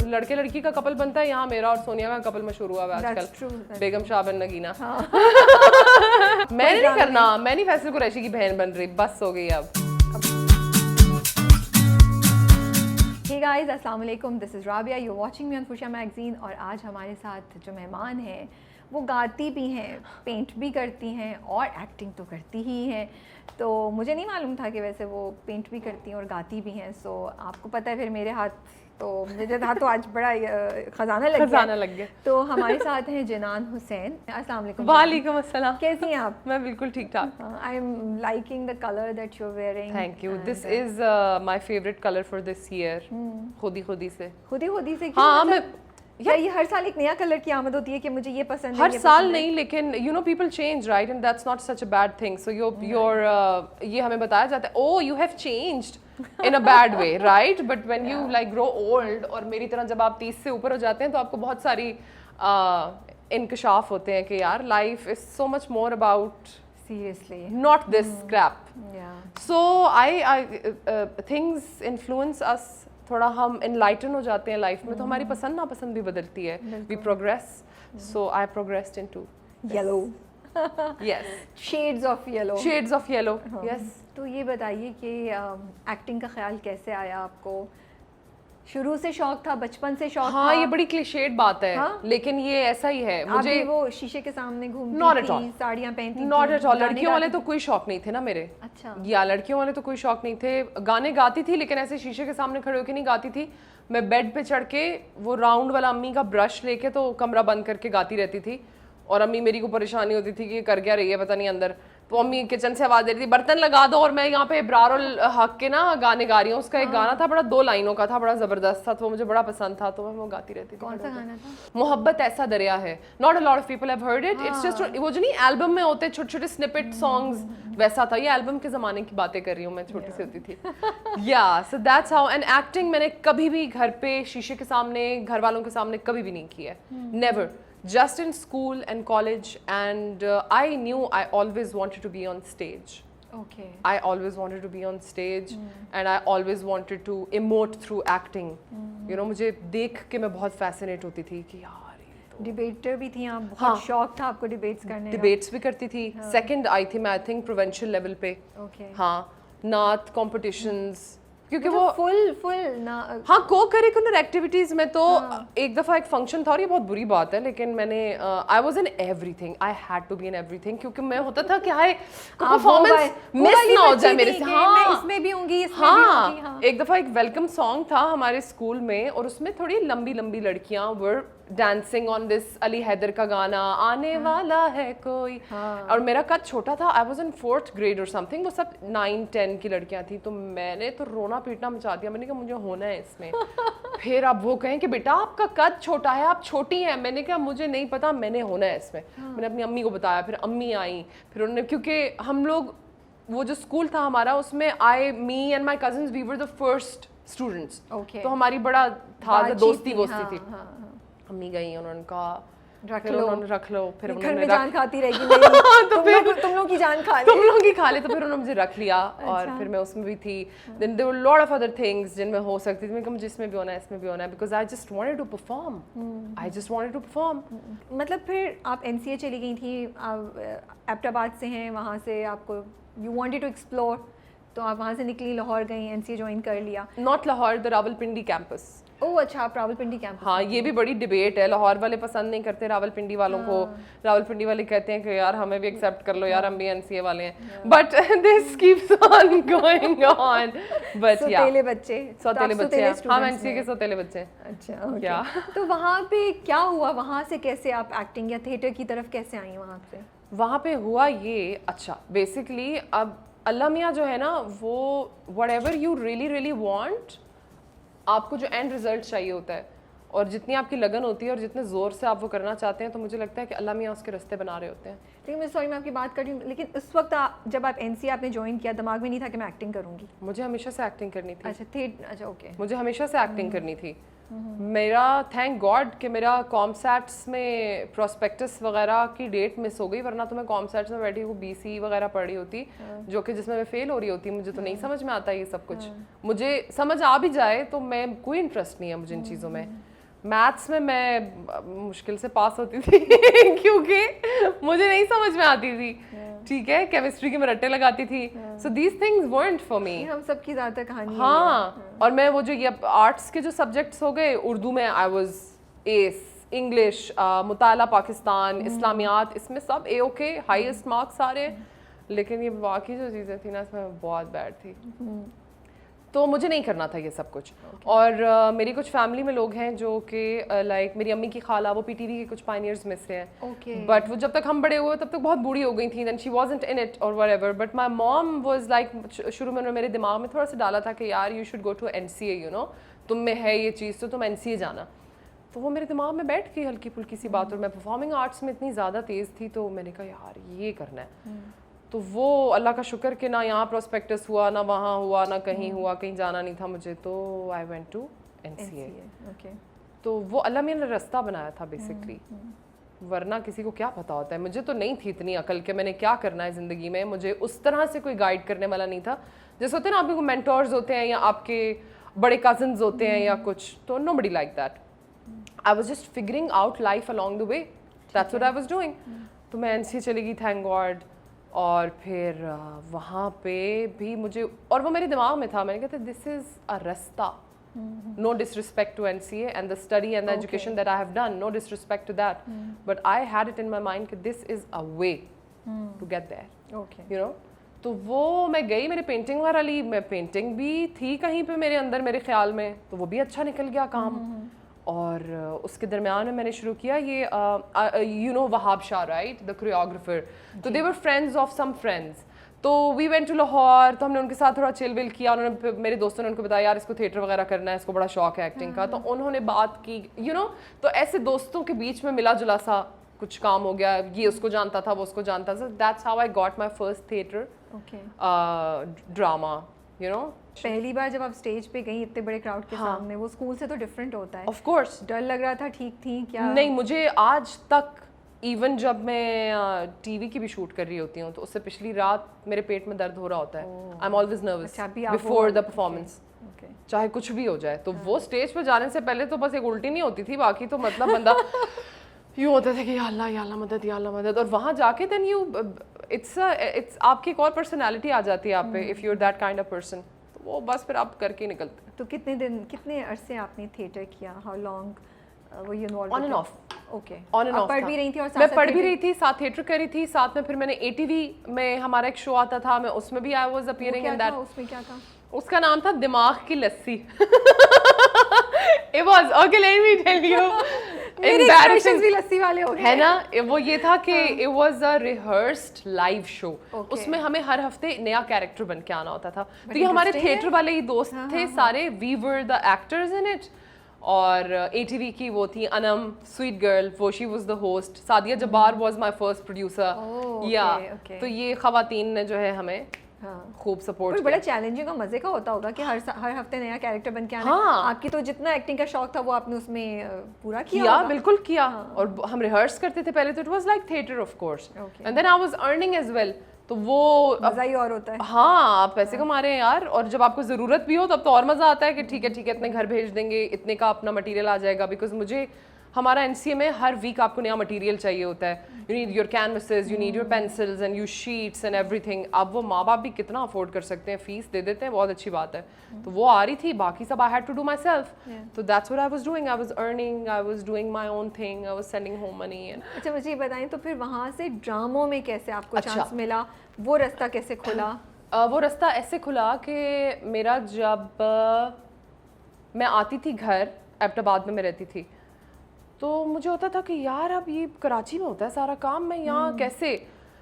लड़के लड़की का कपल बनता है, यहाँ मेरा और सोनिया का कपल मशहूर हुआ है आजकल, बेगम शाहबन नगीना। मैंने नहीं करना, मैं नहीं फैसल कुरैशी की बहन बन रही, बस हो गई अब। Hey guys, अस्सलाम वालेकुम, this is Rabia, you watching me on fuchsia magazine. और आज हमारे साथ जो मेहमान हैं वो गाती भी हैं, पेंट भी करती हैं और एक्टिंग तो करती ही हैं। तो मुझे नहीं मालूम था कि वैसे वो पेंट भी करती हैं और गाती भी हैं। सो आपको पता है फिर मेरे हाथ तो आज बड़ा खजाना लग गया। तो हमारे साथ हैं जिनान हुसैन। अस्सलाम वालेकुम। वालेकुम अस्सलाम। कैसी हैं आप? मैं बिल्कुल ठीक ठाक। I am liking the colour that you are wearing. Thank you. This is my favourite colour for this year. खुदी से क्यों? हाँ, मैं या ये हर साल एक नया कलर की आमद होती है कि मुझे ये पसंद है, हर साल नहीं, लेकिन you know people change right, and that's not such a bad thing. So your ये हमें बताया जाता है, oh you have changed in a bad way right, but when you like grow old, और मेरी तरह जब आप 30 से ऊपर हो जाते हैं तो आपको बहुत सारी इंकशाफ होते हैं कि यार life is so much more about seriously not this crap. So I things influence us, थोड़ा हम एनलाइटन हो जाते हैं लाइफ में, तो हमारी पसंद नापसंद भी बदलती है। We progress, so I progressed into yellow. Yes, shades of yellow. Yes. तो ये बताइए कि एक्टिंग का ख्याल कैसे आया आपको? शुरू से शौक था, बचपन से शौक था? हाँ, ये बड़ी क्लीशेड बात है, लेकिन ये ऐसा ही है। मुझे आप वो शीशे के सामने घूमती थी, साड़ियाँ पहनती थी? Not at all. लड़कियों वाले तो कोई शौक नहीं थे ना मेरे। अच्छा। या लड़कियों वाले तो कोई शौक नहीं थे। गाने गाती थी, लेकिन ऐसे शीशे के सामने खड़े होकर नहीं गाती थी। मैं बेड पे चढ़ के वो राउंड वाला अम्मी का ब्रश लेके तो कमरा बंद करके गाती रहती थी, और अम्मी मेरी को परेशानी होती थी कि कर क्या रही है पता नहीं अंदर, तो अम्मी किचन से आवाज दे रही थी बर्तन लगा दो, और मैं यहाँ पे इब्रारुल हक के ना गाने गा रही हूँ। उसका एक गाना था, बड़ा 2 लाइनों का था, बड़ा जबरदस्त था, तो मुझे बड़ा पसंद था, तो मैं वो गाती रहती थी। कौन सा गाना था? मोहब्बत ऐसा दरिया है। Not a lot of people have heard it. It's just वो जो नहीं एल्बम में होते छोटे छोटे स्निपेट सॉन्ग्स, वैसा था। ये एल्बम के जमाने की बातें कर रही हूँ, मैं छोटी सी होती थी। या so that's how. And acting मैंने कभी भी घर पे शीशे के सामने, घर वालों के सामने कभी भी नहीं की है, never. Just in school and college, and I knew I always wanted to be on stage. Okay. I always wanted to be on stage, and I always wanted to emote through acting. You know, मुझे देख के मैं बहुत fascinate होती थी कि यार ये तो डिबेटर भी थी आप? बहुत शौक था आपको डिबेट्स करने का? डिबेट्स भी करती थी। सेकंड आई थी मैं, आई थिंक प्रोविंशियल लेवल पे। Okay. हाँ, नात कॉम्पिटिशंस, क्योंकि वो फुल ना। हाँ, को करिकुलर एक्टिविटीज में तो एक दफा एक फंक्शन था, और ये बहुत बुरी बात है, लेकिन मैंने I was in everything, I had to be in everything, क्योंकि मैं होता था कि हाय परफॉर्मेंस मिस ना हो जाए मेरे से। हाँ, मैं इसमें भी होंगी, इसमें भी होंगी। हाँ, एक दफा एक वेलकम सॉन्ग था हमारे स्कूल में, और उसमें थोड़ी लंबी लंबी लड़कियां were dancing on this Ali Haider का गाना, आने वाला है कोई। और मेरा कद छोटा था, आई वाज इन 4th grade और समथिंग, वो सब 9-10 की लड़कियां थी, तो मैंने तो रोना पीटना मचा दिया। मैंने कहा मुझे होना है इसमें। फिर अब वो कहें कि बेटा आपका कद छोटा है, आप छोटी हैं। मैंने कहा मुझे नहीं पता, मैंने होना है इसमें। मैंने अपनी अम्मी को बताया, फिर अम्मी आई, फिर उन्होंने, क्योंकि हम लोग वो जो स्कूल था हमारा, उसमें me and my cousins we were the first students, तो हमारी बड़ा था दोस्ती थी। अम्मी गई, उन्होंने कहा रख लो, फिर उन्होंने जान खाती रहेगी तो तुम लोग की जान खा ले, तुम लोग की खा ले, तो फिर उन्होंने मुझे रख लिया। और फिर मैं उसमें भी थी। Then there were lot of other things जिनमें हो सकती थी। मैं मुझे इसमें भी होना है, इसमें भी होना है, because I just wanted to perform. मतलब फिर आप एनसीए चली गई थी, आप एबटाबाद से हैं, वहाँ से आपको यू वांटेड टू एक्सप्लोर, तो आप वहाँ से निकली, लाहौर गई, एनसीए ज्वाइन कर लिया। Not Lahore, the Rawalpindi campus. Oh अच्छा, आप रावलपिंडी कैंपस। हाँ, ये भी बड़ी डिबेट है। लाहौर वाले पसंद नहीं करते रावलपिंडी वालों को, रावलपिंडी वाले कहते हैं कि यार हमें भी एक्सेप्ट कर लो यार, हम भी एनसीए वाले हैं, but this keeps on going on. But या सौतेले बच्चे, हम एनसीए के सौतेले बच्चे। अच्छा, क्या तो वहाँ पे क्या हुआ? वहाँ से कैसे आप एक्टिंग या थिएटर की तरफ कैसे आई? वहाँ पे हुआ ये, अच्छा बेसिकली अब अल्लाह मियाँ जो है ना, वो व्हाटएवर यू रियली वांट, आपको जो एंड रिजल्ट चाहिए होता है, और जितनी आपकी लगन होती है और जितने ज़ोर से आप वो करना चाहते हैं, तो मुझे लगता है कि अल्लाह मियाँ उसके रास्ते बना रहे होते हैं। लेकिन मैं सॉरी, मैं आपकी बात कर रही हूँ, लेकिन उस वक्त जब आप एनसीए आपने ज्वाइन किया, दिमाग में नहीं था कि मैं एक्टिंग करूँगी? मुझे हमेशा से एक्टिंग करनी थी। अच्छा, ओके। मुझे हमेशा से एक्टिंग करनी थी। मेरा थैंक गॉड कि मेरा कॉमसैट्स में प्रोस्पेक्टस वगैरह की डेट मिस हो गई, वरना तो मैं कॉमसैट्स में बैठी हूँ बीसी वगैरह पढ़ रही होती, जो कि जिसमें मैं फेल हो रही होती। मुझे तो नहीं समझ में आता ये सब कुछ। मुझे समझ आ भी जाए तो मैं कोई इंटरेस्ट नहीं है मुझे इन चीज़ों में। मैथ्स में मैं मुश्किल से पास होती थी क्योंकि मुझे नहीं समझ में आती थी, ठीक है। केमिस्ट्री के मैं रट्टे लगाती थी, so these things weren't for me। हम सबकी ज़्यादा कहानी है। हाँ, और मैं वो जो ये आर्ट्स के जो सब्जेक्ट्स हो गए, उर्दू में आई वाज एस, इंग्लिश, मुताला पाकिस्तान, इस्लामियात, इसमें सब A-OK, हाईएस्ट मार्क्स सारे। लेकिन ये बाकी जो चीज़ें थी ना, इसमें बहुत बैड थी, तो मुझे नहीं करना था ये सब कुछ। और मेरी कुछ फैमिली में लोग हैं जो कि लाइक मेरी अम्मी की खाला, वो PTV के कुछ पायनियर्स में से हैं, बट वो जब तक हम बड़े हुए तब तक बहुत बूढ़ी हो गई थी, then she wasn't in it और whatever. But my mom was like, शुरू में मेरे दिमाग में थोड़ा सा डाला था कि यार you should go to NCA, you know, तुम में है ये चीज़ तो तुम NCA जाना। तो वो मेरे दिमाग में बैठ गई हल्की फुल्की सी बात, और मैं परफॉर्मिंग आर्ट्स में इतनी ज़्यादा तेज़ थी, तो मैंने कहा यार ये करना है। तो वो अल्लाह का शुक्र कि ना यहाँ प्रोस्पेक्टस हुआ, ना वहाँ हुआ, ना कहीं हुआ, कहीं जाना नहीं था मुझे, तो आई वेंट टू NCA। तो वो अल्लाह मियाँ ने रास्ता बनाया था बेसिकली, वरना किसी को क्या पता होता है। मुझे तो नहीं थी इतनी अकल कि मैंने क्या करना है ज़िंदगी में, मुझे उस तरह से कोई गाइड करने वाला नहीं था। जैसे होते हैं ना आपके मेंटोर्स होते हैं या आपके बड़े कजन्स होते हैं या कुछ, तो nobody like that. I was just figuring out life along the way, that's what I was doing. तो मैं NCA चली गई, थैंक गॉड। और फिर वहाँ पे भी मुझे, और वो मेरे दिमाग में था, मैंने कहा था दिस इज़ अ रास्ता, no disrespect to NCA and the study and the education that I have done, no disrespect to that, but I had it in my mind कि this is a way to get there, you know. तो वो मैं गई, मेरे painting वाला ली, मैं painting भी थी कहीं पे मेरे अंदर, मेरे ख्याल में, तो वो भी अच्छा निकल गया काम। और उसके दरमियान में मैंने शुरू किया ये you know Wahab Shah, right, the choreographer, तो they were friends of some friends, तो वी वेंट टू लाहौर, तो हमने उनके साथ थोड़ा चिल विल किया। उन्होंने, मेरे दोस्तों ने उनको बताया यार इसको थिएटर वगैरह करना है, इसको बड़ा शौक है एक्टिंग का, तो उन्होंने बात की, यू नो। तो ऐसे दोस्तों के बीच में मिला जुला सा कुछ काम हो गया, ये उसको जानता था, वो उसको जानता था, that's how I got my first theatre drama, you know. पहली बार जब आप स्टेज पे गई इतने बड़े क्राउड के सामने, वो स्कूल से तो डिफरेंट होता है। ऑफ कोर्स डर लग रहा था, ठीक थी क्या? नहीं, मुझे आज तक, इवन जब मैं TV की भी शूट कर रही होती हूँ, तो उससे पिछली रात मेरे पेट में दर्द हो रहा होता है। I am always nervous before the performance, चाहे कुछ भी हो जाए। तो वो स्टेज पे जाने से पहले तो बस एक उल्टी नहीं होती थी, बाकी तो मतलब बंदा यूँ होता था कि या अल्लाह मदद, या अल्लाह मदद। और वहाँ जाके देन यू, इट्स आपकी एक और पर्सनैलिटी आ जाती है आप पे, if you are that kind of person, तो वो बस फिर आप करके निकलते हैं। तो कितने अरसे आपने थिएटर किया? हाउ लॉन्ग वो you involve? On end of. Okay, on end of. पढ़ भी रही थी और मैं पढ़ भी रही थी, साथ थिएटर कर रही थी, साथ में फिर मैंने ATV में हमारा एक शो आता था, मैं उसमें भी I was appearing in that. उसमें क्या था? उसका नाम था दिमाग की लस्सी। It was, okay, let me tell you, embarrassing भी लस्सी वाले हो गए, है ना। वो ये था कि it was a rehearsed live show, उसमें हमें हर हफ्ते नया कैरेक्टर बन के आना होता था। तो ये हमारे थिएटर वाले ही दोस्त थे सारे, we were the actors in it। और ATV की वो थी अनम, स्वीट गर्ल, वो she was the host, Sadia Jabbar was my first producer, या तो ये खवातीन ने जो है हमें खूब सपोर्ट। बड़ा चैलेंजिंग और मजे का होता होगा कि हर हफ्ते नया कैरेक्टर बन के आना। आपकी तो जितना एक्टिंग का शौक था वो आपने उसमें पूरा किया? बिल्कुल किया। और हम रिहर्स करते थे पहले, तो it was like theatre of course, and then I was earning as well, तो वो मजा ही और होता है। हाँ, आप पैसे कमा रहे हैं यार, और जब आपको ज़रूरत भी हो तब तो और मज़ा आता है कि ठीक है इतने घर भेज देंगे, इतने का अपना मटेरियल आ जाएगा। बिकॉज मुझे, हमारा NCA में हर वीक आपको नया मटेरियल चाहिए होता है, you need your canvases, you need your pencils and you sheets and everything. अब वो माँ बाप भी कितना अफोर्ड कर सकते हैं, फीस दे देते हैं, बहुत अच्छी बात है। तो वो आ रही थी, बाकी सब I had to do myself, तो that's what I was doing. I was earning, I was doing my own thing, I was sending home money. अच्छा, मुझे ये बताएं, तो फिर वहाँ से ड्रामों में कैसे आपको चांस मिला? वो रास्ता कैसे खुला? वो रास्ता ऐसे खुला कि मेरा, जब मैं आती थी घर, एबटाबाद में मैं रहती थी, तो मुझे होता था कि यार अब ये कराची में होता है सारा काम, मैं यहाँ कैसे।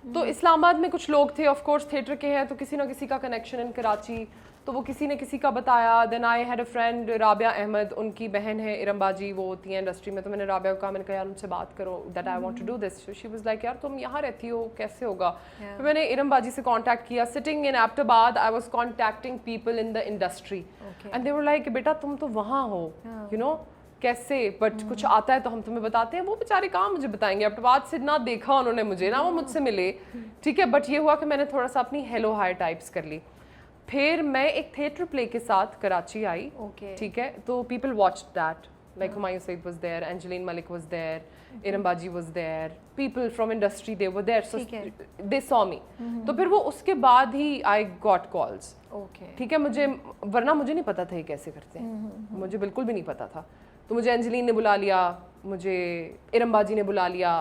तो इस्लामाबाद में कुछ लोग थे, ऑफ कोर्स थिएटर के हैं, तो किसी ना किसी का कनेक्शन इन कराची, तो वो किसी ने किसी का बताया। Then I had a friend Rabia Ahmed, उनकी बहन है इरम बाजी, वो होती हैं इंडस्ट्री में। तो मैंने राबिया को कहा, मैंने कहा यार उनसे बात करो, that I want to do this. She was like यार तुम यहाँ रहती हो, कैसे होगा? फिर मैंने इरम बाजी से कांटेक्ट किया। Sitting in Abbottabad, I was contacting people in the industry, and they were like बेटा तुम तो वहाँ हो, यू नो कैसे, बट कुछ आता है तो हम तुम्हें बताते हैं। वो बेचारे कहाँ मुझे बताएंगे, एबटाबाद से ना देखा उन्होंने मुझे, ना वो मुझसे मिले, ठीक है। बट ये हुआ कि मैंने थोड़ा सा अपनी हेलो हाई टाइप्स कर ली। फिर मैं एक थिएटर प्ले के साथ कराची आई, ठीक है, तो people watched that, Like Humayun Saeed was there, Angeline Malik was there, Iram Baji was there, people from industry they were there, so they saw me. तो फिर वो उसके बाद ही I got calls. Okay. ठीक है, मुझे वरना मुझे नहीं पता था ये कैसे करते हैं, मुझे बिल्कुल भी नहीं पता था. तो मुझे एंजेलिन ने बुला लिया, मुझे इरम बाजी ने बुला लिया.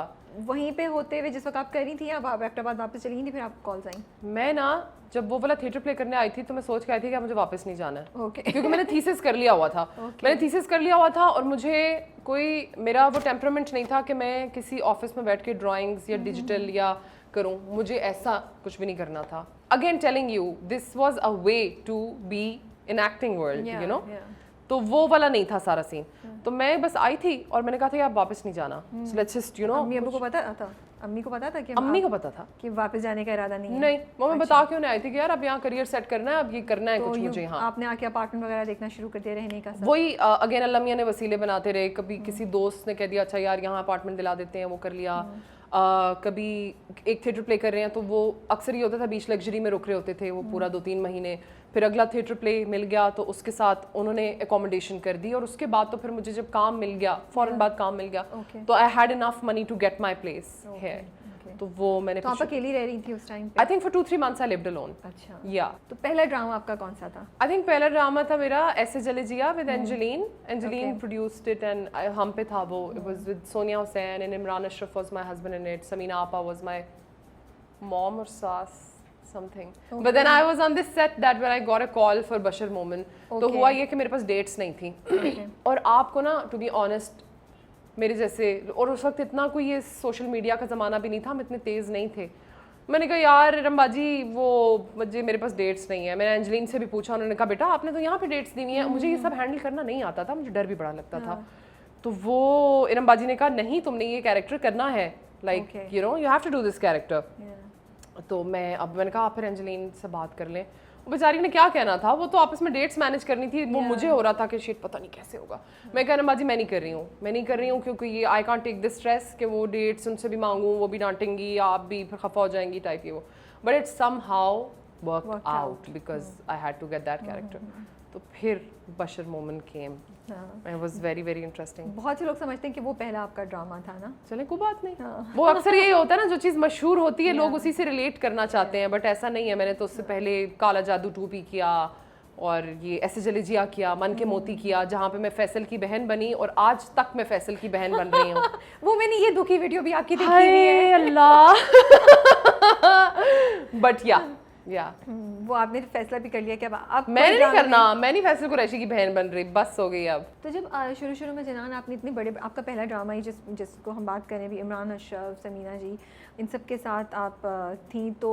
वहीं पे होते हुए जिस वक्त आप कर रही थी, आप एबटाबाद वापस चली गई थी, फिर आप कॉल्स आई? मैं ना जब वो वाला थिएटर प्ले करने आई थी तो मैं सोच के आई थी कि मुझे वापस नहीं जाना है. Okay. क्योंकि मैंने थीसिस कर लिया हुआ था. मैंने थीसिस कर लिया हुआ था और मुझे कोई मेरा वो टेम्परामेंट नहीं था कि मैं किसी ऑफिस में बैठ के ड्राइंग्स या डिजिटल या करूं. मुझे ऐसा कुछ भी नहीं करना था. Again telling you, this was a way to be in acting world, you know. तो वो वाला नहीं था सारा सीन. तो मैं बस आई थी और मैंने कहा था कि आप वापस नहीं जाना. So let's just you know. अम्मी अब्बू को पता था? अम्मी को पता था कि अम्मी को पता था कि वापस जाने का इरादा नहीं है? नहीं, वो मैं बता क्यों नहीं आई थी कि यार अब यहाँ करियर सेट करना है, अब ये करना है तो कुछ मुझे. हाँ, आपने आके अपार्टमेंट वगैरह देखना शुरू कर दिया रहने का सब? वही अगेन अल्लाह मियां ने वसीले बनाते रहे. कभी किसी दोस्त ने कह दिया अच्छा यार यहाँ अपार्टमेंट दिला देते हैं, वो कर लिया. कभी एक थिएटर प्ले कर रहे हैं तो वो अक्सर ये होता था बीच लग्जरी में रुक रहे होते थे वो पूरा 2-3 महीने. फिर अगला थिएटर प्ले मिल गया तो उसके साथ उन्होंने एकोमोडेशन कर दी और उसके बाद तो फिर मुझे जब काम मिल गया, फौरन बाद काम मिल गया, तो I had enough money to get my place here. तो वो मैंने तो आप अकेली रह रही थी उस टाइम पे? I think for 2-3 months I lived alone. अच्छा. या तो पहला ड्रामा आपका कौन सा था? आई थिंक पहला ड्रामा था मेरा Aisay Jalay Jiya with Angeline. Angeline produced it and हम पे था वो. It was with Sonia Hussain and Imran Ashraf was my husband in it. Sameena आपा वाज माय मॉम और सास something. But then I was on this set that when I got a call for Bashar Momin. तो हुआ ये कि मेरे पास डेट्स नहीं थी. और आपको ना टू बी ऑनेस्ट मेरे जैसे, और उस वक्त इतना कोई ये सोशल मीडिया का ज़माना भी नहीं था, हम इतने तेज़ नहीं थे. मैंने कहा यार इरम बाजी वो मुझे मेरे पास डेट्स नहीं है. मैंने एंजेलिन से भी पूछा, उन्होंने कहा बेटा आपने तो यहाँ पे डेट्स दी हुई हैं. मुझे ये सब हैंडल करना नहीं आता था, मुझे डर भी बड़ा लगता था. तो वो इरम बाजी ने कहा नहीं तुमने ये कैरेक्टर करना है, like you know you have to do this character. तो मैंने कहा आप फिर एंजेलिन से बात कर लें. वो बेचारी ने क्या कहना था, वो तो आपस में डेट्स मैनेज करनी थी. वो मुझे हो रहा था कि शिट पता नहीं कैसे होगा. मैं कहना बाजी मैं नहीं कर रही हूँ क्योंकि ये I can't take this stress कि वो डेट्स उनसे भी मांगूँ, वो भी डांटेंगी, आप भी फिर खफा हो जाएंगी टाइप. ये वो but it's somehow worked out because I had to get that character. तो फिर बशर मोमिन केम. It was very very interesting. बहुत से लोग समझते हैं कि वो पहला आपका ड्रामा था ना. चले कोई बात नहीं. वो अक्सर यही होता है ना, जो चीज़ मशहूर होती है लोग उसी से रिलेट करना चाहते हैं, बट ऐसा नहीं है. मैंने तो उससे पहले काला जादू 2 भी किया और ये ऐसे जले जिया किया, मन के मोती किया, जहाँ पे मैं फैसल की बहन बनी और आज तक मैं फैसल की बहन बन रही हूँ. वो मैंने ये दुखी वीडियो भी आपकी देखी हुई है. अल्लाह. बट या वो आपने फैसला भी कर लिया कि अब मैंने नहीं करना, मैं नहीं फैसल कुरैशी की बहन बन रही, बस हो गई अब. तो जब शुरू में जनान आपने इतने बड़े, आपका पहला ड्रामा ही जिसको हम बात करें भी, इमरान अशरफ, समीना जी, इन सब के साथ आप थी, तो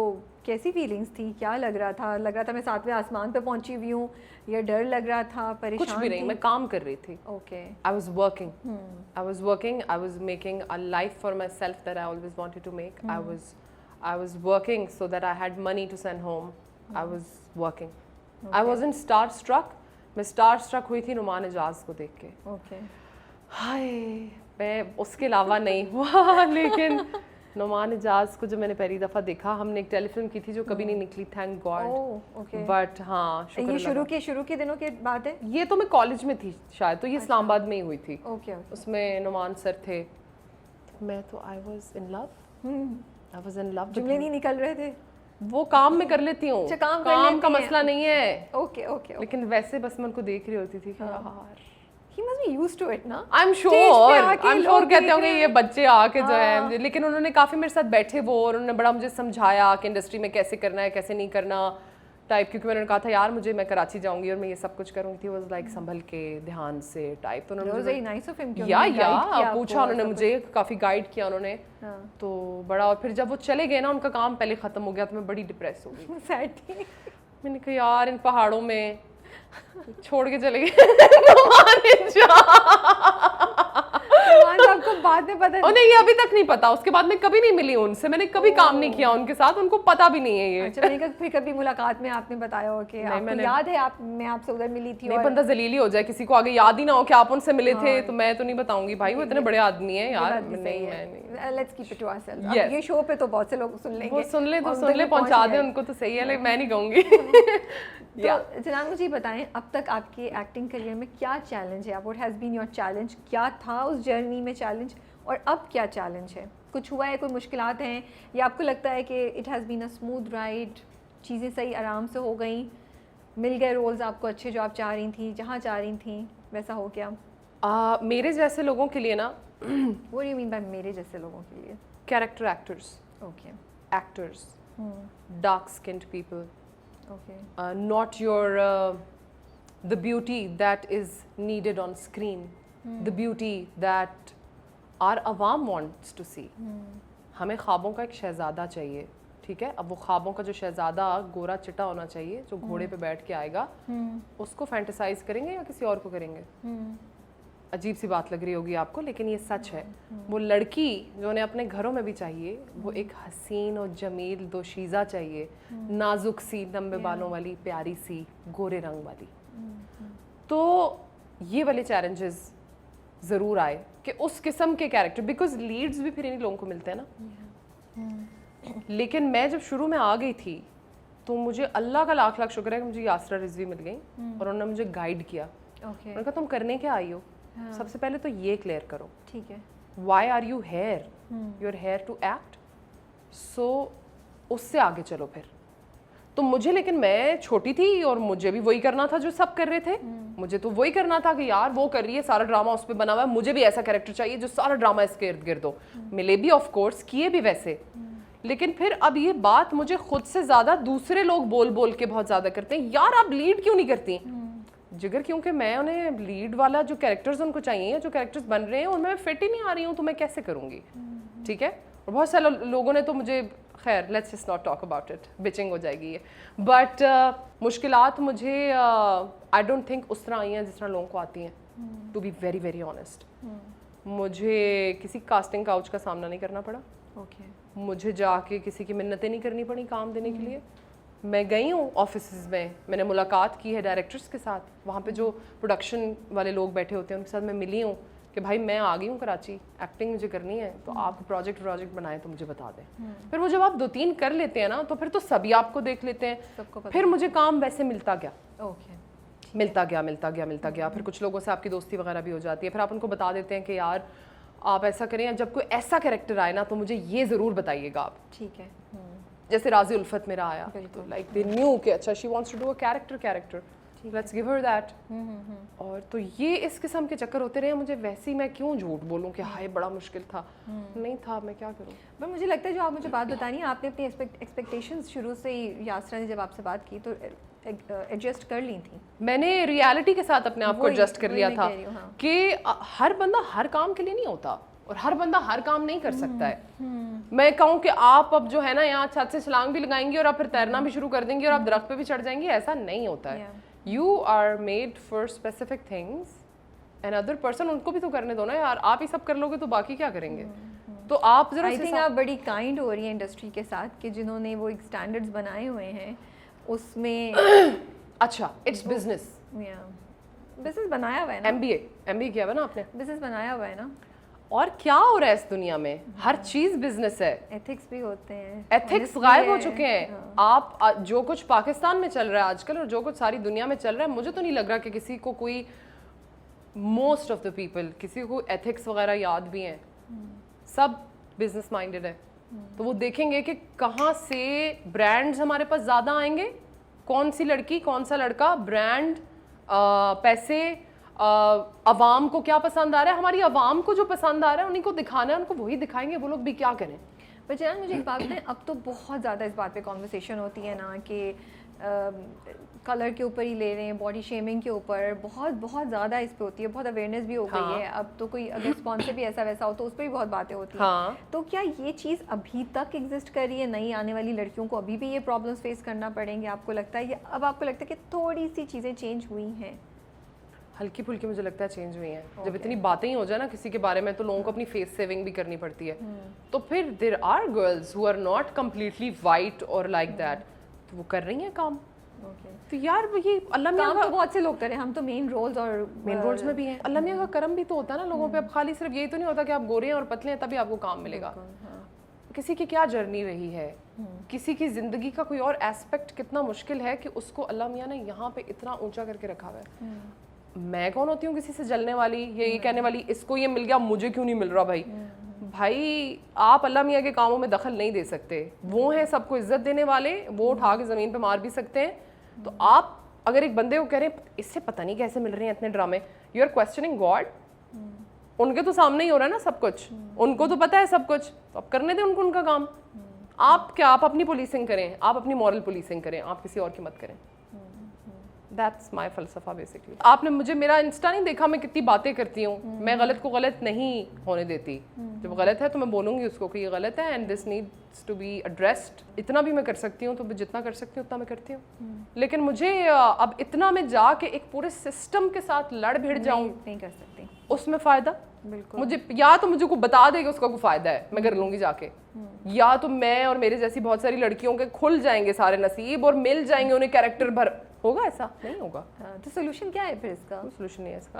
कैसी फीलिंग्स थी? क्या लग रहा था मैं 7वें आसमान पे पहुंची हुई हूँ, या डर लग रहा था, परेशान? कुछ भी नहीं, मैं काम कर रही थी. Okay. I was working, I was making a life for myself that I always wanted to make. I was working so that I had money to send home. I was working. I wasn't starstruck. मैं starstruck हुई थी नुमान एजाज को देख के. Okay. हाय, मैं उसके अलावा नहीं हुआ. लेकिन नुमान एजाज को जब मैंने पहली दफ़ा देखा, हमने एक टेलीफिल्म की थी जो कभी नहीं निकली, थैंक गॉड. बट हाँ, ये शुरू के दिनों की बात है. ये तो मैं कॉलेज में थी शायद, तो ये इस्लामाबाद में ही हुई थी. उसमें नुमान सर थे. मैं तो I was in love. जुमले नहीं निकल रहे थे. वो काम में कर लेती हूँ. काम का मसला नहीं है. ओके. लेकिन वैसे बस मैं उनको देख रही होती थी कि यार he must be used to it ना. I'm sure कहते होंगे ये बच्चे आके जो है. लेकिन उन्होंने काफी मेरे साथ बैठे वो, और उन्होंने बड़ा मुझे समझाया कि इंडस्ट्री में कैसे करना है कैसे नहीं करना टाइप. क्योंकि मैंने कहा था यार मैं कराची जाऊंगी और मैं ये सब कुछ करूंगी थी. वाज लाइक संभल के ध्यान से टाइप. तो उन्होंने या पूछा, उन्होंने मुझे काफी गाइड किया उन्होंने. तो बड़ा, और फिर जब वो चले गए ना, उनका काम पहले खत्म हो गया, तो मैं बड़ी डिप्रेस हो गई. मैंने कहा यार इन पहाड़ों में छोड़ के चले गए. आपको बाद में पता और नहीं, ये अभी तक नहीं पता, उसके बाद मैं कभी नहीं मिली उनसे, मैंने कभी काम नहीं किया उनके साथ, उनको पता भी नहीं है ये। अच्छा, मैंने कहा फिर कभी मुलाकात में आपने बताया हो कि आपको याद है मैं आपसे उधर मिली थी? नहीं, बंदा जलीली हो जाए, किसी को आगे याद ही ना हो कि आप उनसे मिले थे, तो मैं तो नहीं बताऊंगी भाई, वो इतने बड़े आदमी है यार। नहीं, मैं नहीं, let's keep it to ourselves. ये शो पे तो बहुत से लोग सुन लेंगे, वो सुन ले तो सुन ले, पहुंचा दे उनको तो सही है, लेकिन मैं नहीं कहूंगी। तो जनाब मुझे बताएं, अब तक आपके एक्टिंग करियर में क्या चैलेंज है? What has been your challenge? क्या था उस जर्नी में चैलेंज, और अब क्या चैलेंज है? कुछ हुआ है, कोई मुश्किलात हैं, या आपको लगता है कि it has been a smooth ride, चीज़ें सही आराम से हो गई, मिल गए रोल्स आपको अच्छे जो आप चाह रही थी, जहाँ चाह रही थी, वैसा हो गया? मेरे जैसे लोगों के लिए ना, What do you mean by मेरे जैसे लोगों के लिए? Character actors, Okay. Actors, dark skinned people, Okay. not your the beauty that is needed on screen, the beauty that our Awam wants to see. हमें ख्वाबों का एक शहज़ादा चाहिए, ठीक है? अब वो ख्वाबों का जो शहज़ादा गोरा चिटा होना चाहिए, जो घोड़े पे बैठ के आएगा, उसको फैंटेसाइज करेंगे या किसी और को करेंगे? अजीब सी बात लग रही होगी आपको, लेकिन ये सच है। वो लड़की जो उन्हें अपने घरों में भी चाहिए, वो एक हसीन और जमील दोशीज़ा चाहिए, नाजुक सी, लंबे बालों वाली, प्यारी सी, गोरे रंग वाली। तो ये वाले चैलेंजेस ज़रूर आए कि उस किस्म के कैरेक्टर, बिकॉज लीड्स भी फिर इन्हीं लोगों को मिलते हैं ना। लेकिन मैं जब शुरू में आ गई थी, तो मुझे अल्लाह का लाख लाख शुक्र है कि मुझे यासरा रिजवी मिल गई और उन्होंने मुझे गाइड किया। उन्होंने कहा तुम करने क्या आई हो, सबसे पहले तो ये क्लियर करो, ठीक है, why are you here, you are here to act, so उससे आगे चलो फिर। तो मुझे, लेकिन मैं छोटी थी और मुझे भी वही करना था जो सब कर रहे थे। मुझे तो वही करना था कि यार वो कर रही है, सारा ड्रामा उस पर बना हुआ है, मुझे भी ऐसा कैरेक्टर चाहिए जो सारा ड्रामा इसके इर्द गिर्द हो। मिले भी ऑफ कोर्स, किए भी वैसे, लेकिन फिर अब ये बात मुझे खुद से ज़्यादा दूसरे लोग बोल बोल के बहुत ज़्यादा करते हैं, यार आप लीड क्यों नहीं करती जिगर, क्योंकि मैं उन्हें लीड वाला जो कैरेक्टर्स उनको चाहिए, जो कैरेक्टर्स बन रहे हैं उनमें फिट ही नहीं आ रही हूँ, तो मैं कैसे करूँगी? ठीक है। और बहुत सारे लोगों ने तो मुझे, खैर let's just not talk about it, bitching हो जाएगी ये, बट मुश्किलात मुझे आई डोंट थिंक उस तरह आई हैं जिस तरह लोगों को आती हैं, to be very very honest. मुझे किसी कास्टिंग काउच का सामना नहीं करना पड़ा। मुझे जाके किसी की मिन्नतें नहीं करनी पड़ी काम देने के लिए। मैं गई हूँ ऑफिस में, मैंने मुलाकात की है डायरेक्टर्स के साथ, वहाँ पे जो प्रोडक्शन वाले लोग बैठे होते हैं उनके साथ मैं मिली हूँ कि भाई मैं आ गई हूँ कराची, एक्टिंग मुझे करनी है, तो आप प्रोजेक्ट बनाएं तो मुझे बता दें। फिर वो जब आप 2-3 कर लेते हैं ना, तो फिर तो सभी आपको देख लेते हैं। फिर मुझे काम वैसे मिलता गया, मिलता गया। फिर कुछ लोगों से आपकी दोस्ती वगैरह भी हो जाती है, फिर आप उनको बता देते हैं कि यार आप ऐसा करें, जब कोई ऐसा कैरेक्टर आए ना तो मुझे ये ज़रूर बताइएगा आप, ठीक है। जैसे राजी उल्फत मेरा आया, तो लाइक दे न्यू कि अच्छा she wants to do a character, let's give her that. और तो ये इस किस्म के चक्कर होते रहे मुझे, वैसे ही मैं क्यों झूठ बोलूं कि हाय बड़ा मुश्किल था, नहीं था, मैं क्या करूं। पर मुझे लगता है जो आप मुझे बात बतानी है, आपने अपनी एक्सपेक्टेशंस शुरू से ही, यासरा ने जब आपसे बात की तो एडजस्ट कर ली थी। मैंने रियलिटी के साथ अपने आप को एडजस्ट कर लिया था कि हर बंदा हर काम के लिए नहीं होता और हर बंदा हर काम नहीं कर सकता है। मैं कहूँ कि आप अब जो है ना यहाँ छत से छलांग भी लगाएंगी और आप फिर तैरना भी शुरू कर देंगी और आप दरख्त पे भी चढ़ जाएंगी, ऐसा नहीं होता है। You are made for specific things and other person, उनको भी तो करने दो ना यार, आप ही सब कर लोगे तो बाकी क्या करेंगे। तो आप जरा, आई थिंक आप बड़ी काइंड हो रही है इंडस्ट्री के साथ कि जिन्होंने वो एक स्टैंडर्ड्स बनाए हुए हैं उसमें अच्छा इट्स बिजनेस, बिजनेस बनाया हुआ है ना, एमबीए किया हुआ ना आपने, बिजनेस बनाया हुआ है ना। और क्या हो रहा है इस दुनिया में, हर चीज बिजनेस है, एथिक्स भी होते हैं, एथिक्स गायब हो चुके हैं। आप जो कुछ पाकिस्तान में चल रहा है आजकल और जो कुछ सारी दुनिया में चल रहा है, मुझे तो नहीं लग रहा कि किसी को कोई, मोस्ट ऑफ द पीपल, किसी को एथिक्स वगैरह याद भी हैं, सब बिजनेस माइंडेड है। तो वो देखेंगे कि कहाँ से ब्रांड्स हमारे पास ज़्यादा आएंगे, कौन सी लड़की कौन सा लड़का, ब्रांड, पैसे, अवाम को क्या पसंद आ रहा है, हमारी अवाम को जो पसंद आ रहा है उन्हीं को दिखाना है, उनको वही दिखाएंगे, वो लोग भी क्या करें। पर जनाब मुझे एक बात बताएं, अब तो बहुत ज़्यादा इस बात पे कॉन्वर्सेशन होती है ना कि कलर के ऊपर ही ले रहे हैं, बॉडी शेमिंग के ऊपर बहुत ज़्यादा इस पे होती है, बहुत अवेयरनेस भी हो गई है। अब तो कोई अगर स्पॉन्सर भी ऐसा वैसा हो तो उस पर भी बहुत बातें होती हैं। तो क्या ये चीज़ अभी तक एग्जिस्ट कर रही है, नई आने वाली लड़कियों को अभी भी ये प्रॉब्लम्स फेस करना पड़ेंगे आपको लगता है, या अब आपको लगता है कि थोड़ी सी चीज़ें चेंज हुई हैं? हल्की फुल्की मुझे लगता है चेंज हुई हैं। जब इतनी बातें ही हो जाए ना किसी के बारे में तो लोगों को अपनी फेस सेविंग भी करनी पड़ती है। तो फिर there are girls who are not completely white और लाइक दैट, तो वो कर रही हैं काम। तो यार ये अल्लाह मियां काम तो बहुत से लोग करें, हम तो मेन रोल्स और मेन रोल्स में भी हैं। अल्लाह मियां का करम भी तो होता है ना लोगों पे। अब खाली सिर्फ यही तो नहीं होता कि आप गोरे हैं और पतले हैं तभी आपको काम मिलेगा। किसी की क्या जर्नी रही है, किसी की जिंदगी का कोई और एस्पेक्ट कितना मुश्किल है कि उसको अल्लाह मियां ने यहाँ पे इतना ऊंचा करके रखा हुआ है। मैं कौन होती हूँ किसी से जलने वाली, ये कहने वाली इसको ये मिल गया मुझे क्यों नहीं मिल रहा। भाई आप अल्लाह मियां के कामों में दखल नहीं दे सकते। वो हैं सबको इज्जत देने वाले, वो उठा के ज़मीन पे मार भी सकते हैं। तो आप अगर एक बंदे को कह रहे हैं इससे पता नहीं कैसे मिल रहे हैं इतने ड्रामे, यू आर क्वेश्चनिंग गॉड। उनके तो सामने ही हो रहा है ना सब कुछ, उनको तो पता है सब कुछ, तो अब करने दें उनको उनका काम। आप क्या, आप अपनी पुलिसिंग करें, आप अपनी मॉरल पुलिसिंग करें, आप किसी और की मत करें। दैट्स माई फलसफा बेसिकली। आपने मुझे मेरा इंस्टा नहीं देखा, मैं कितनी बातें करती हूँ। मैं गलत को गलत नहीं होने देती। जब गलत है तो मैं बोलूँगी उसको कि ये गलत है and this needs to be addressed. इतना भी मैं कर सकती हूँ तो मैं जितना कर सकती हूँ उतना मैं करती हूँ। लेकिन मुझे अब इतना मैं जाके एक पूरे सिस्टम के साथ लड़ भिड़ जाऊँ नहीं कर सकती, उसमें फ़ायदा बिल्कुल। मुझे या तो मुझे को बता दे कि उसका कोई फ़ायदा है, मैं कर लूँगी जाके, या तो मैं और मेरे जैसी बहुत सारी लड़कियों के खुल जाएंगे सारे नसीब और मिल जाएंगे उन्हें कैरेक्टर भर। होगा ऐसा? नहीं होगा। तो सोल्यूशन क्या है फिर इसका? सोल्यूशन नहीं है इसका।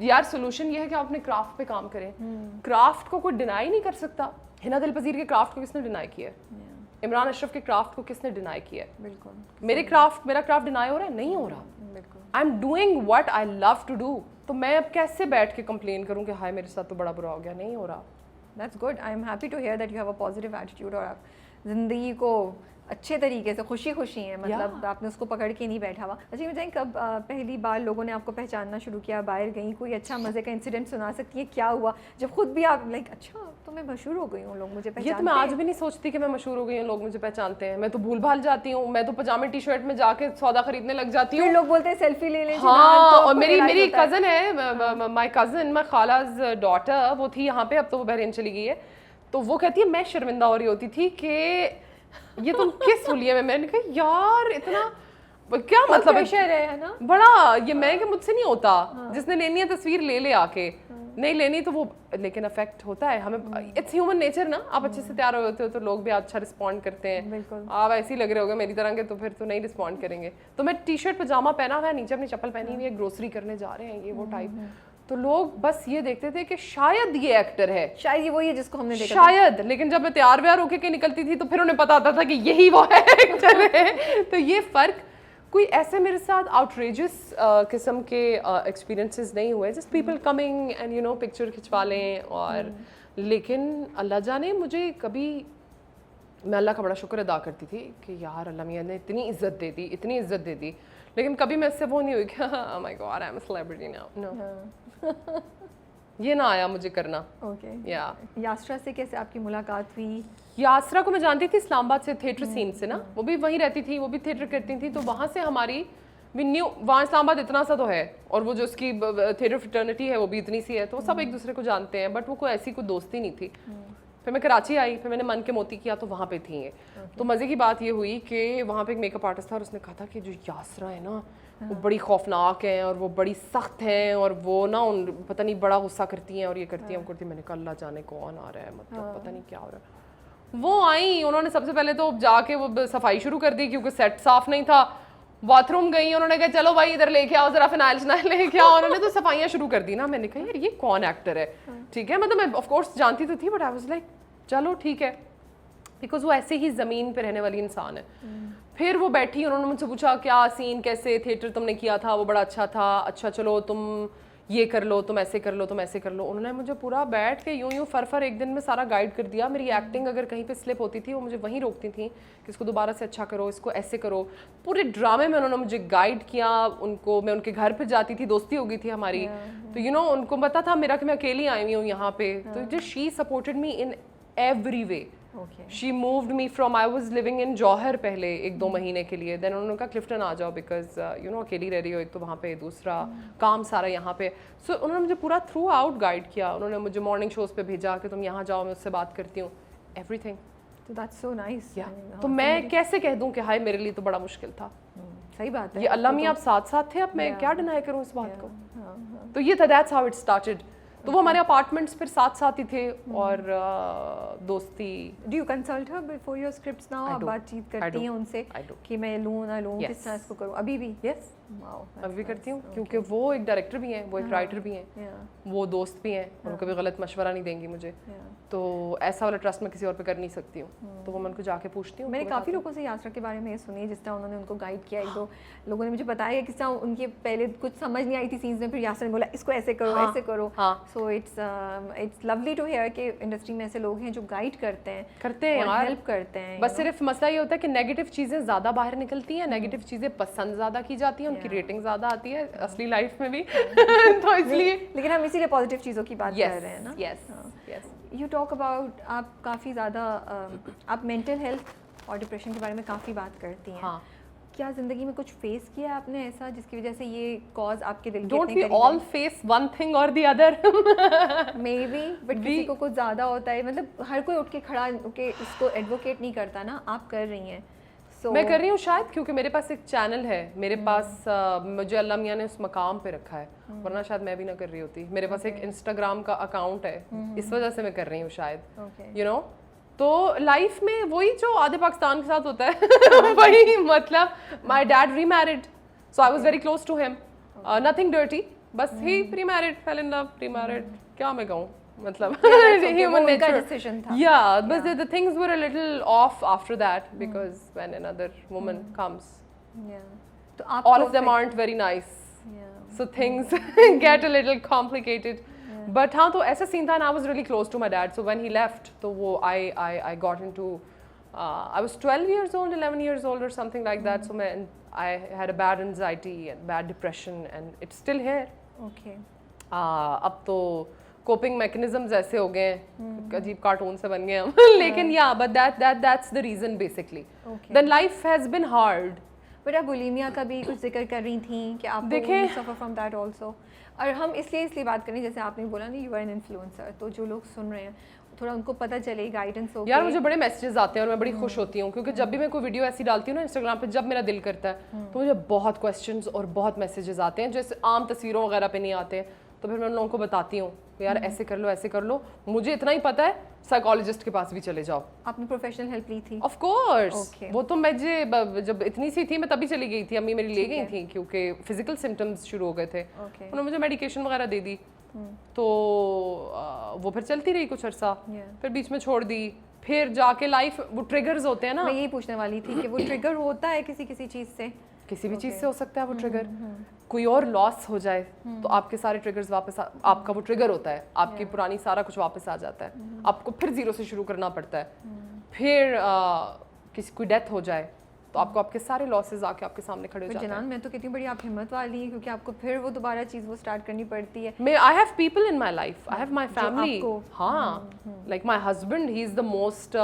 यार सोल्यूशन ये है कि आप अपने क्राफ्ट पे काम करें। क्राफ्ट को कोई डिनाई नहीं कर सकता। हिना दिल पजीर के क्राफ्ट को किसने डिनाई किया है? इमरान अशरफ के क्राफ्ट को किसने डिनाई किया है? बिल्कुल। मेरा क्राफ्ट डिनाई हो रहा है? नहीं हो रहा। बिल्कुल। I am doing what I love to do. तो मैं अब कैसे बैठ के कंप्लेन करूं कि हाय मेरे साथ तो बड़ा बुरा हो गया? नहीं हो रहा। That's good. I am happy to hear that you have a positive attitude और आप ज़िंदगी को अच्छे तरीके से खुशी हैं, मतलब आपने उसको पकड़ के नहीं बैठा हुआ। अच्छा ये बताएं कब पहली बार लोगों ने आपको पहचानना शुरू किया, बाहर गई, कोई अच्छा मज़े का इंसिडेंट सुना सकती है क्या हुआ जब खुद भी आप लाइक अच्छा तो मैं मशहूर हो गई हूँ, लोग मुझे पहचानते हैं? ये तो मैं आज भी नहीं सोचती कि मैं मशहूर हो गई हूँ, लोग मुझे पहचानते हैं। मैं तो भूल भाल जाती हूँ, मैं तो पजामे टी शर्ट में जाके सौदा खरीदने लग जाती हूँ। लोग बोलते हैं सेल्फी ले लें। हाँ, और मेरी कज़न है, माई कज़न, माई खालाज डॉटर, वो थी यहाँ पे, अब तो वो बहरीन चली गई है। तो वो कहती है मैं शर्मिंदा हो रही होती थी कि ये तुम किस हुलिये में। मैंने कहा यार इतना क्या मतलब है ना बड़ा, ये मैं कि मुझसे नहीं होता। जिसने लेनी है तस्वीर ले ले आके, नहीं लेनी तो वो, लेकिन अफेक्ट होता है हमें। इट्स ह्यूमन नेचर ना। आप अच्छे से तैयार होते हो तो लोग भी अच्छा रिस्पॉन्ड करते हैं। आप ऐसे ही लग रहे होगे मेरी तरह के तो फिर तो नहीं रिस्पॉन्ड करेंगे। तो मैं टी शर्ट पजामा पहना हुआ है, नीचे अपनी चप्पल पहनी हुई है, ग्रोसरी करने जा रहे हैं, ये वो टाइप। तो लोग बस ये देखते थे कि शायद ये एक्टर है, शायद ये वही है जिसको हमने देखा शायद। लेकिन जब मैं तैयार व्यार होके के निकलती थी तो फिर उन्हें पता आता था कि यही वो है एक्टर है। तो ये फ़र्क, कोई ऐसे मेरे साथ आउटरेजियस किस्म के एक्सपीरियंसेस नहीं हुए। Just people coming and you know picture खिंचवा लें और, लेकिन अल्लाह जाने मुझे कभी, मैं अल्लाह का बड़ा शुक्र अदा करती थी कि यार अल्लाह मियां ने इतनी इज्जत दे दी, इतनी इज्जत दे दी। लेकिन कभी मैं इससे वो नहीं हुई कि oh my god I am a celebrity now. No, ये ना आया मुझे करना। ओके। या यास्रा से कैसे आपकी मुलाकात हुई? यास्रा को मैं जानती थी इस्लामाबाद से, थिएटर सीन से ना। वो भी वहीं रहती थी, वो भी थिएटर करती थी। तो वहाँ से हमारी वी न्यू, वहाँ इस्लामाबाद इतना सा तो है और वो जो उसकी थिएटर फ्रेटर्निटी है वो भी इतनी सी है, तो सब एक दूसरे को जानते हैं। बट वो कोई ऐसी कोई दोस्ती नहीं थी। फिर मैं कराची आई, फिर मैंने मन के मोती किया तो वहाँ पे थी ये। तो मज़े की बात ये हुई कि वहाँ पे एक मेकअप आर्टिस्ट था और उसने कहा था कि जो यास्रा है ना वो बड़ी खौफनाक हैं और वो बड़ी सख्त हैं और वो ना उन पता नहीं बड़ा गुस्सा करती हैं और ये करती हैं वो करती हैं। मैंने कहा अल्लाह जाने कौन आ रहा है, मतलब पता नहीं क्या हो रहा है। वो आई, उन्होंने सबसे पहले तो जाके वो सफाई शुरू कर दी क्योंकि सेट साफ नहीं था। बाथरूम गई, उन्होंने कहा चलो भाई इधर लेके आओ जरा फिनाइल लेके आओ। उन्होंने तो सफाइयाँ शुरू कर दी ना। मैंने कहा यार ये कौन एक्टर है? ठीक है, मतलब मैं ऑफ कोर्स जानती तो थी बट आई वाज लाइक चलो ठीक है, बिकॉज वो ऐसे ही ज़मीन पे रहने वाली इंसान है। फिर वो बैठी, उन्होंने मुझसे पूछा क्या सीन, कैसे थिएटर तुमने किया था, वो बड़ा अच्छा था, अच्छा चलो तुम ये कर लो, तुम ऐसे कर लो, तुम ऐसे कर लो। उन्होंने मुझे पूरा बैठ के यूं फर एक दिन में सारा गाइड कर दिया। मेरी एक्टिंग अगर कहीं पे स्लिप होती थी वो मुझे वहीं रोकती थी कि इसको दोबारा से अच्छा करो, इसको ऐसे करो। पूरे ड्रामे में उन्होंने मुझे गाइड किया। उनको, मैं उनके घर पे जाती थी, दोस्ती हो गई थी हमारी। तो यू नो उनको पता था मेरा कि मैं अकेली आई हुई हूँ यहाँ पे। तो just she supported me in every way. She moved me from, I was living in Johar पहले 1-2 महीने के लिए। देन उन्होंने कहा क्लिफ्टन आ जाओ बिकॉज यू नो अकेली रह रही हो, एक तो वहाँ पे, दूसरा काम सारा यहाँ पे। सो उन्होंने मुझे पूरा थ्रू आउट गाइड किया। उन्होंने मुझे मॉर्निंग शोज़ पे भेजा कि तुम यहाँ जाओ, मैं उससे बात करती हूँ, एवरीथिंग। तो दैट्स सो नाइस। तो मैं कैसे कह दूँ कि हाय मेरे लिए तो बड़ा मुश्किल था। सही बात है। ये अल्लाह मियाँ आप साथ साथ थे, अब मैं क्या डिनाई करूँ इस बात को। तो ये था, दैट्स हाउ इट स्टार्टेड। तो वो हमारे अपार्टमेंट्स फिर साथ साथ ही थे और दोस्ती। Do you consult her before your scripts now? आप बातचीत करती हैं उनसे कि मैं लूँ ना लूँ, किस तरह इसको करूँ? अभी भी? यस, अभी भी करती हूँ, क्योंकि वो एक डायरेक्टर भी हैं, वो एक राइटर भी हैं, वो दोस्त भी हैं, और कभी गलत मशवरा नहीं देंगी मुझे। तो ऐसा वाला ट्रस्ट मैं किसी और पे कर नहीं सकती हूँ, तो वो मैं उनको जाके पूछती हूँ। मैंने काफ़ी लोगों से यात्रा के बारे में सुनी, जिस तरह उन्होंने उनको गाइड किया। एक दो लोगों ने मुझे बताया कि किस तरह उनके पहले कुछ समझ नहीं आई थी सीन्स में, फिर यासर ने बोला इसको ऐसे करो, ऐसे करो। So it's lovely to hear कि इंडस्ट्री में ऐसे लोग हैं जो गाइड करते हैं और हेल्प करते हैं। बस सिर्फ मसला ये होता है कि नेगेटिव चीज़ें ज़्यादा बाहर निकलती हैं, नेगेटिव चीज़ें पसंद ज़्यादा की जाती हैं, उनकी रेटिंग ज़्यादा आती है असली लाइफ में भी। तो इसलिए लेकिन हम इसीलिए पॉजिटिव चीज़ों की बात कर रहे हैं ना। यस, यू टॉक अबाउट, आप काफ़ी ज़्यादा आप मेंटल हेल्थ और डिप्रेशन के बारे में काफ़ी बात करती हैं। क्या ज़िंदगी में कुछ फेस किया आपने ऐसा जिसकी वजह से ये कॉज आपके दिल के don't we all face one thing और the other? Maybe, but किसी को कुछ ज़्यादा होता है, मतलब हर कोई उठ के खड़ा होके इसको एडवोकेट नहीं करता ना, आप कर रही हैं। मैं कर रही हूँ शायद क्योंकि मेरे पास एक चैनल है, मेरे पास मुझे अल्लाह मियाँ ने उस मकाम पे रखा है, वरना शायद मैं भी ना कर रही होती। मेरे पास एक इंस्टाग्राम का अकाउंट है, इस वजह से मैं कर रही हूँ शायद, यू नो। तो लाइफ में वही जो आधे पाकिस्तान के साथ होता है वही, मतलब my dad remarried, so I was very close to him, nothing dirty, बस ही प्रीमैरिड, फेल इन लव, प्रीमैरिड, क्या मैं कहूँ, मतलब human nature decision था। Yeah, but the things were a little off after that because when another woman comes, तो आप all of them aren't very nice, so things get a little complicated. But हाँ, तो ऐसा scene था, and I was really close to my dad, so when he left, तो वो I got into I was 12 years old, 11 years old or something like that, so I had a bad anxiety and bad depression, and it's still here. Okay. अब तो coping mechanisms ऐसे हो गए हैं, अजीब cartoon से बन गए हम, लेकिन या but that's the reason basically. Then life has been hard. But आप बुलिमिया का भी कुछ जिक्र कर रही थी कि आप देखिए सफर फ्रॉम दैट आल्सो, और हम इसलिए बात करें, जैसे आपने बोला ना यू आर एन इन्फ्लुएंसर, तो जो लोग सुन रहे हैं थोड़ा उनको पता चले, गाइडेंस हो। यार मुझे बड़े मैसेजेस आते हैं और मैं बड़ी खुश होती हूँ, क्योंकि जब भी मैं कोई वीडियो ऐसी डालती हूँ ना इंस्टाग्राम पे, जब मेरा दिल करता है तो मुझे बहुत क्वेश्चंस और बहुत मैसेजेस आते हैं, जैसे आम तस्वीरों वगैरह पे नहीं आते, तो फिर मैं उन लोगों को बताती हूँ यार ऐसे कर लो, ऐसे कर लो। मुझे इतना ही पता है, साइकोलॉजिस्ट के पास भी चले जाओ। आपने प्रोफेशनल हेल्प ली थी? ऑफ कोर्स, वो तो मैं जब इतनी सी थी मैं तभी चली गई थी, अम्मी मेरी ले गई थी क्योंकि फिजिकल सिम्टम्स शुरू हो गए थे। उन्होंने मुझे मेडिकेशन वगैरह दे दी, तो वो फिर चलती रही कुछ अर्सा, फिर बीच में छोड़ दी, फिर जाके लाइफ, वो ट्रिगर्स होते हैं ना। मैं यही पूछने वाली थी कि वो ट्रिगर होता है किसी चीज़ से, किसी भी चीज़ से हो सकता है वो ट्रिगर। कोई और लॉस हो जाए तो आपके सारे ट्रिगर्स वापस आपका वो ट्रिगर होता है, आपकी पुरानी सारा कुछ वापस आ जाता है, आपको फिर जीरो से शुरू करना पड़ता है। फिर किसी कोई डेथ हो जाए तो आपको आपके सारे लॉसेस आके आपके सामने खड़े हो जाते हैं। जनान, मैं तो कितनी बड़ी आप हिम्मत वाली हैं, क्योंकि आपको फिर वो दोबारा चीज़ वो स्टार्ट करनी पड़ती है। मैं I have people in my life, I have my family. हाँ, like my husband, he is the most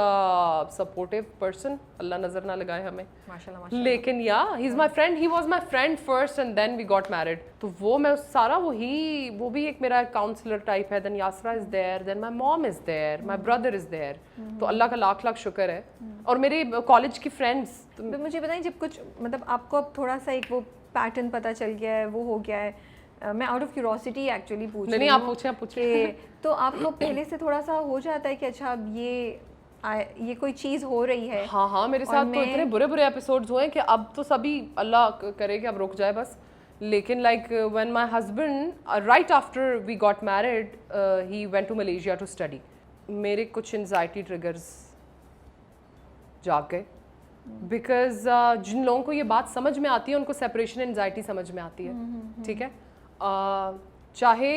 supportive person, Allah नजर ना लगाए हमें माशाल्लाह। लेकिन या he is my friend, he was my friend first and then we got married. तो वो मैं सारा वो भी एक मेरा काउंसलर टाइप है। Then Yasra is there, then my mom is there, my brother is there. तो अल्लाह का लाख लाख शुक्र है। और मेरे कॉलेज की फ्रेंड्स। तो मुझे बताएं, जब कुछ मतलब आपको अब थोड़ा सा एक वो पैटर्न पता चल गया है, वो हो गया है, मैं आउट ऑफ क्यूरोसिटी एक्चुअली पूछ रही हूं। नहीं, आप पूछे। तो आपको पहले से थोड़ा सा हो जाता है कि अच्छा अब ये कोई चीज़ हो रही है? हाँ, मेरे साथ तो इतने बुरे एपिसोड्स हुए हैं कि अब तो सभी अल्लाह करे कि अब रुक जाए बस। लेकिन like when my husband right after we got married, he went to Malaysia to study, मेरे कुछ एंजाइटी ट्रिगर्स जाग गए। बिकॉज जिन लोगों को ये बात समझ में आती है उनको सेपरेशन एंजाइटी समझ में आती है, ठीक है। चाहे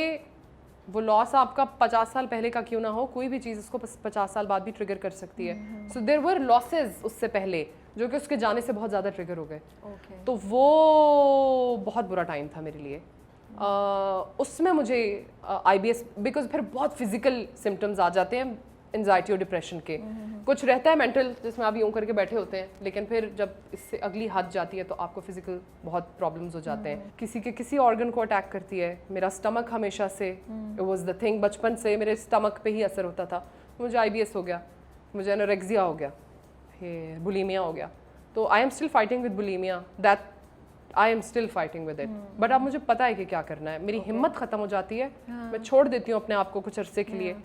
वो लॉस आपका 50 साल पहले का क्यों ना हो, कोई भी चीज़ उसको 50 साल बाद भी ट्रिगर कर सकती है। सो देयर वर लॉसेस उससे पहले जो कि उसके जाने से बहुत ज़्यादा ट्रिगर हो गए। तो वो बहुत बुरा टाइम था मेरे लिए। उसमें मुझे IBS, बिकॉज फिर बहुत फिजिकल सिम्टम्स आ जाते हैं एंजाइटी और डिप्रेशन के। कुछ रहता है मेंटल, जिसमें आप यूं करके बैठे होते हैं, लेकिन फिर जब इससे अगली हद जाती है तो आपको फिजिकल बहुत प्रॉब्लम्स हो जाते हैं। किसी के किसी ऑर्गन को अटैक करती है। मेरा स्टमक हमेशा से इट वाज द थिंग, बचपन से मेरे स्टमक पे ही असर होता था। मुझे IBS हो गया, मुझे एनोरेक्सिया हो गया, फिर बुलिमिया हो गया। तो I am still fighting with bulimia. That I am still fighting with it, but अब मुझे पता है कि क्या करना है। मेरी हिम्मत खत्म हो जाती है, मैं छोड़ देती हूँ अपने आप को कुछ अरसे के लिए,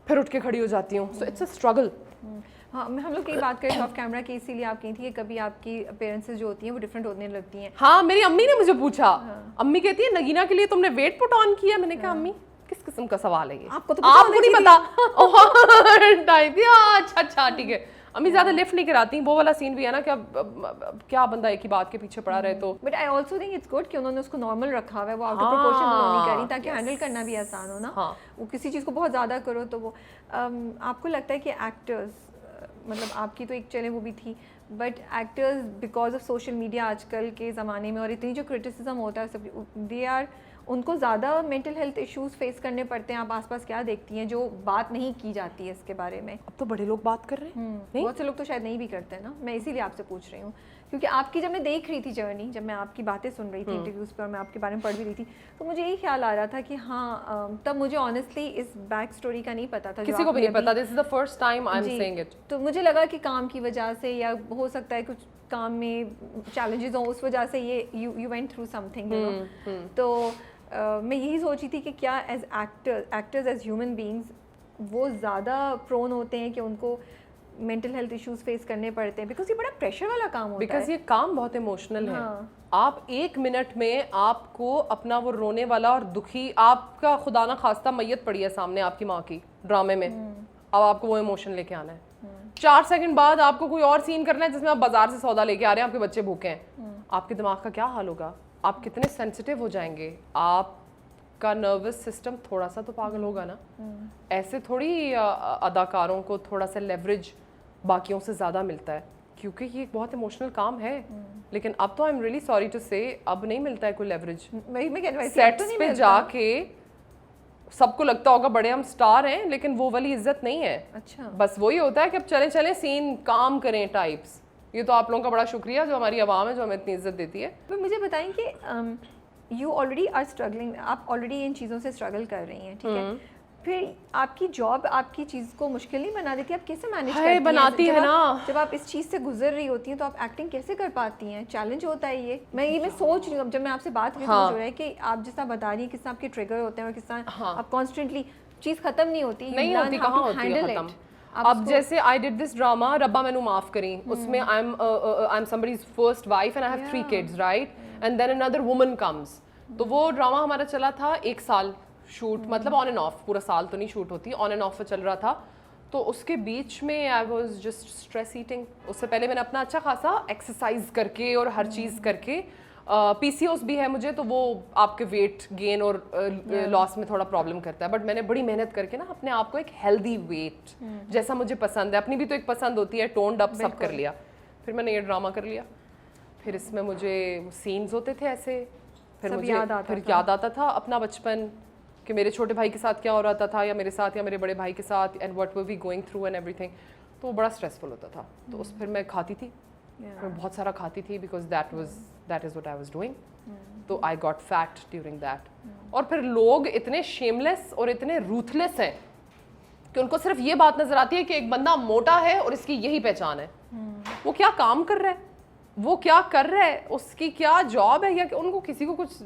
फिर उठ के खड़ी हो जाती हूँ। So it's a struggle. हाँ, हम लोग की बात करें ऑफ कैमरा की, इसीलिए आप कही थी कि कभी आपकी अपीयरेंसेस जो होती हैं वो डिफरेंट होने लगती हैं। हाँ, मेरी अम्मी ने मुझे पूछा, अम्मी कहती है नगीना के लिए तुमने वेट पुट ऑन किया। मैंने कहा अम्मी किस किस्म का सवाल है ये, आपको तो आपको नहीं पता टाइप। अच्छा ठीक है। अम्मी ज्यादा लिफ्ट नहीं कराती, वो वाला सीन भी है ना कि अब क्या बंदा एक ही बात के पीछे पड़ा रहे। तो but I also think it's good कि उन्होंने उसको नॉर्मल रखा हुआ है, वो आउट ऑफ प्रोपोर्शन नहीं करी, ताकि हैंडल करना भी आसान हो ना। वो किसी चीज़ को बहुत ज़्यादा करो तो वो आपको लगता है कि एक्टर्स, मतलब आपकी तो एक चले वो भी थी, but actors because of social media आजकल के ज़माने में और इतनी जो क्रिटिसिज्म होता है सब, दे आर, उनको ज़्यादा मेंटल हेल्थ इश्यूज फेस करने पड़ते हैं। आप आसपास क्या देखती हैं जो बात नहीं की जाती है इसके बारे में? अब तो बड़े लोग बात कर रहे हैं, बहुत से लोग तो शायद नहीं भी करते हैं ना। मैं इसीलिए आपसे पूछ रही हूँ, क्योंकि आपकी जब मैं देख रही थी जर्नी, जब मैं आपकी बातें सुन रही थी इंटरव्यूज़ पर और मैं आपके बारे में पढ़ भी रही थी, तो मुझे यही ख्याल आ रहा था कि हाँ, तब मुझे ऑनेस्टली इस बैक स्टोरी का नहीं पता था, किसी को भी नहीं पता। This is the first time I am saying it. तो मुझे लगा कि काम की वजह से, या हो सकता है कुछ काम में चैलेंजेस हो, उस वजह से ये you went through something, you know. तो मैं यही सोची थी कि क्या as actors as human beings वो ज़्यादा प्रोन होते हैं कि उनको मेंटल हेल्थ इश्यूज फेस करने पड़ते हैं, बिकॉज ये बड़ा प्रेशर वाला काम होता है। बिकॉज ये काम बहुत इमोशनल है। आप एक मिनट में आपको अपना वो रोने वाला और दुखी, आपका खुदा ना खास्ता मैयत पड़ी है सामने आपकी माँ की ड्रामे में, अब आपको वो इमोशन लेके आना है। 4 सेकंड बाद आपको कोई और सीन करना है जिसमें आप बाजार से सौदा लेके आ रहे हैं, आपके बच्चे भूखे हैं, आपके दिमाग का क्या हाल होगा? आप कितने सेंसिटिव हो जाएंगे, आपका नर्वस सिस्टम थोड़ा सा तो पागल होगा ना। ऐसे थोड़ी अदाकारों को थोड़ा सा लेवरेज बाकियों से ज़्यादा मिलता है, क्योंकि ये एक बहुत इमोशनल काम है। लेकिन अब तो I am really sorry to say अब नहीं मिलता है कोई लेवरेज। सेट्स पे जाके सबको लगता होगा बड़े हम स्टार हैं, लेकिन वो वाली इज्जत नहीं है। अच्छा, बस वही होता है कि अब चले चले सीन काम करें टाइप्स। ये तो आप लोगों का बड़ा शुक्रिया जो हमारी आवाम है, जो हमें इतनी इज्जत देती है। तो मुझे बताएं कि यू ऑलरेडी आर स्ट्रगलिंग, आप ऑलरेडी इन चीज़ों से स्ट्रगल कर रही हैं, ठीक है, फिर आपकी जॉब आपकी चीज़ को मुश्किल नहीं बना देती? आप कैसे मैनेज करती हैं? बनाती है ना। जब आप इस चीज़ से गुजर रही होती हैं तो आप एक्टिंग कैसे कर पाती हैं? चैलेंज होता है ये। मैं सोच रही हूँ, जब मैं आपसे बात कर रही हूँ, हो रहा है कि आप जिस तरह बता रही हैं किस तरह आपके ट्रिगर होते हैं और किस तरह आप कॉन्स्टेंटली, चीज़ खत्म नहीं होती, नहीं होती, कहाँ होती है खत्म। अब जैसे आई डिड दिस ड्रामा रब्बा मैनू माफ करी, उसमें I am somebody's first wife and I have 3 kids, right, and then another woman comes. तो वो ड्रामा हमारा चला था 1 साल शूट, मतलब ऑन एंड ऑफ, पूरा साल तो नहीं शूट होती, ऑन एंड ऑफ चल रहा था। तो उसके बीच में I was just stress eating. उससे पहले मैंने अपना अच्छा खासा एक्सरसाइज करके और हर चीज़ करके, पीसीओएस भी है मुझे, तो वो आपके वेट गेन और लॉस में थोड़ा प्रॉब्लम करता है, बट मैंने बड़ी मेहनत करके ना अपने आप को एक हेल्दी वेट जैसा मुझे पसंद है, अपनी भी तो एक पसंद होती है, टोन्ड अप सब कर लिया। फिर मैंने ये ड्रामा कर लिया, फिर इसमें मुझे सीन्स होते थे ऐसे, फिर मुझे याद आता था अपना बचपन कि मेरे छोटे भाई के साथ क्या हो रहा था, या मेरे साथ, या मेरे बड़े भाई के साथ, and what were we going through and everything. तो वो बड़ा स्ट्रेसफुल होता था। तो उस फिर मैं खाती थी, मैं बहुत सारा खाती थी, because that is what I was doing. तो I got fat during that. और फिर लोग इतने शेमलेस और इतने रूथलेस हैं कि उनको सिर्फ ये बात नजर आती है कि एक बंदा मोटा है और इसकी यही पहचान है। वो क्या काम कर रहा है, वो क्या कर रहा है, उसकी क्या जॉब है, या कि उनको किसी को कुछ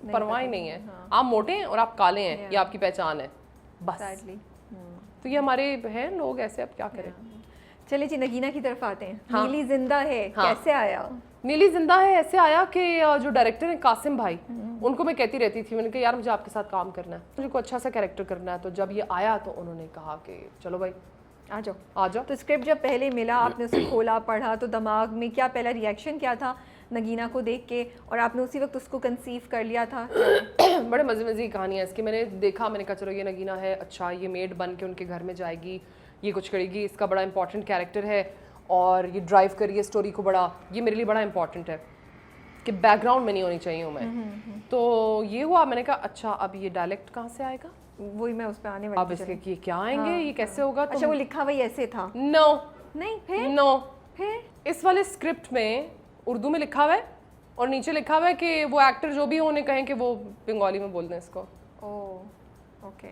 परवाह ही नहीं है। आप मोटे हैं और आप काले हैं, ये आपकी पहचान है बस। तो ये हमारे हैं लोग ऐसे, अब क्या करें। चलिए जी, नगीना की तरफ आते हैं। नीली जिंदा है कैसे आया? नीली जिंदा है ऐसे आया कि जो डायरेक्टर हैं कासिम भाई, उनको मैं कहती रहती थी, मैंने कहा यार मुझे आपके साथ काम करना है, मुझे को अच्छा सा कैरेक्टर करना है। तो जब ये आया तो उन्होंने कहा कि चलो भाई आ जाओ। तो स्क्रिप्ट जब पहले मिला, आपने उसे खोला, पढ़ा, तो दिमाग में क्या पहला रिएक्शन क्या था नगीना को देख के, और आपने उसी वक्त उसको कंसीव कर लिया था? बड़े मज़े की कहानी है इसकी। मैंने देखा, मैंने कहा चलो ये नगीना है, अच्छा ये मेड बन के उनके घर में जाएगी, ये कुछ करेगी, इसका बड़ा इंपॉर्टेंट कैरेक्टर है और ये ड्राइव करिए स्टोरी को, बड़ा ये मेरे लिए बड़ा इंपॉर्टेंट है कि बैकग्राउंड में नहीं होनी चाहिए हूँ मैं। तो ये हुआ, मैंने कहा अच्छा अब ये डायलेक्ट कहाँ से आएगा, वही मैं उस पर आने वाली। अब इसके ये क्या आएंगे, ये कैसे होगा? अच्छा, वो लिखा हुआ ऐसे था? नो नहीं, फिर इस वाले स्क्रिप्ट में उर्दू में लिखा हुआ है और नीचे लिखा हुआ है कि वो एक्टर जो भी हो उन्हें कहें कि वो बंगाली में बोल दें इसको। Oh okay.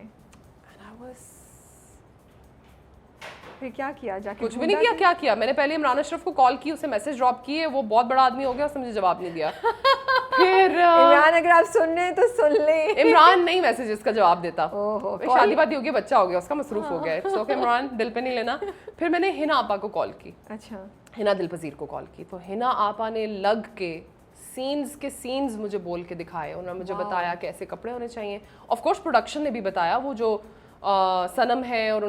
फिर क्या किया जाके? कुछ भी नहीं किया। क्या किया मैंने, पहले इमरान अशरफ को कॉल की, उसे मैसेज ड्रॉप किए, वो बहुत बड़ा आदमी हो गया, उसने मुझे जवाब नहीं दिया। फिर इमरान अगर आप सुन रहे हैं तो सुन लें। इमरान नहीं मैसेजेस का जवाब देता। ओहो, शादी वादी हो गई, बच्चा हो गया, उसका मसरूफ हो गया। इट्स ओके इमरान, दिल पे नहीं लेना। फिर मैंने हिना आपा को कॉल की, अच्छा, हिना दिलपजीर को कॉल की, तो हिना आपा ने लग के सीन्स मुझे बोल के दिखाए। उन्होंने मुझे बताया कैसे कपड़े होने चाहिए। ऑफ कोर्स प्रोडक्शन ने भी बताया, वो जो सनम है और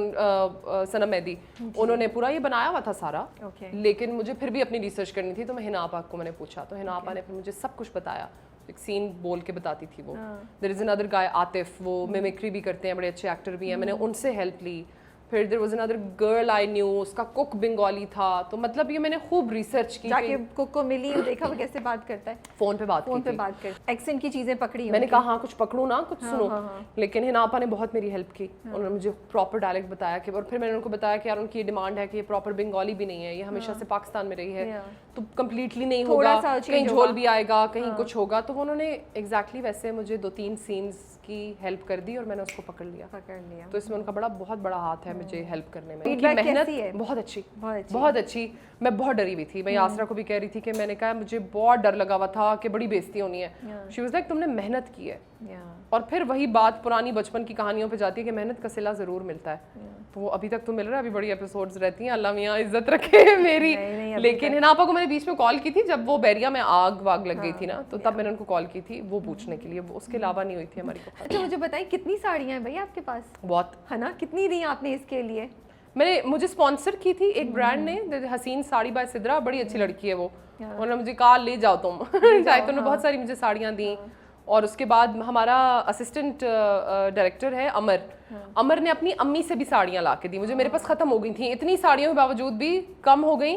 सनम मेहदी, उन्होंने पूरा ये बनाया हुआ था सारा। लेकिन मुझे फिर भी अपनी रिसर्च करनी थी, तो मैं हिना आपा को मैंने पूछा, तो हिना आपा ने फिर मुझे सब कुछ बताया। एक सीन बोल के बताती थी वो। There is another guy Atif, वो मिमिक्री भी करते हैं, बड़े अच्छे एक्टर भी हैं, मैंने उनसे हेल्प ली। फिर there was another girl I knew, उसका कुक बंगाली था। तो मतलब ये मैंने खूब रिसर्च की, जाके कुक को मिली, देखा वो कैसे बात करता है, फोन पे बात कर एक्सेंट की चीजें पकड़ी। मैंने कहा हाँ कुछ पकड़ू ना, कुछ सुनो। लेकिन हिना आपा ने बहुत मेरी हेल्प की, उन्होंने मुझे प्रॉपर डायलेक्ट बताया कि, और फिर मैंने उनको बताया कि यार उनकी ये डिमांड है कि ये प्रॉपर बंगाली भी नहीं है, ये हमेशा से पाकिस्तान में रही है, तो कम्प्लीटली नहीं होगा, कहीं झोल भी आएगा, कहीं कुछ होगा। तो उन्होंने एग्जैक्टली वैसे मुझे 2-3 सीन्स की हेल्प कर दी और मैंने उसको पकड़ लिया। तो इसमें उनका बहुत बड़ा हाथ है मुझे हेल्प करने में। उनकी मेहनत बहुत अच्छी। मैं बहुत डरी हुई थी, मैं यासरा को भी कह रही थी कि मैंने कहा मुझे बहुत डर लगा हुआ था कि बड़ी बेइज्जती होनी है। शी वाज लाइक तुमने मेहनत की है। और फिर वही बात पुरानी बचपन की कहानियों पे जाती है कि मेहनत का सिला जरूर मिलता है। तो वो अभी तक तो मिल रहा है, अभी बड़ी एपिसोड्स रहती हैं, अल्लाह मियाँ इज्जत रखे मेरी। लेकिन हिना आपा को मैंने बीच में कॉल की थी जब वो बैरिया में आग वाग लग गई थी ना, तो तब मैंने उनको कॉल की थी वो पूछने के लिए, उसके अलावा नहीं हुई थी हमारी। अच्छा मुझे बताइए कितनी साड़ियाँ हैं भैया आपके पास? बहुत है ना, कितनी दी आपने इसके लिए? मुझे स्पॉन्सर की थी एक ब्रांड ने, हसीन साड़ी बाय सिद्रा, बड़ी अच्छी लड़की है वो, उन्होंने मुझे कहा ले जाओ तुम। चाहे तो उन्होंने बहुत सारी मुझे साड़ियाँ दी। और उसके बाद हमारा असिस्टेंट डायरेक्टर है अमर ने अपनी अम्मी से भी साड़ियाँ ला के दी मुझे। मेरे पास ख़त्म हो गई थी, इतनी साड़ियों के बावजूद भी कम हो गई।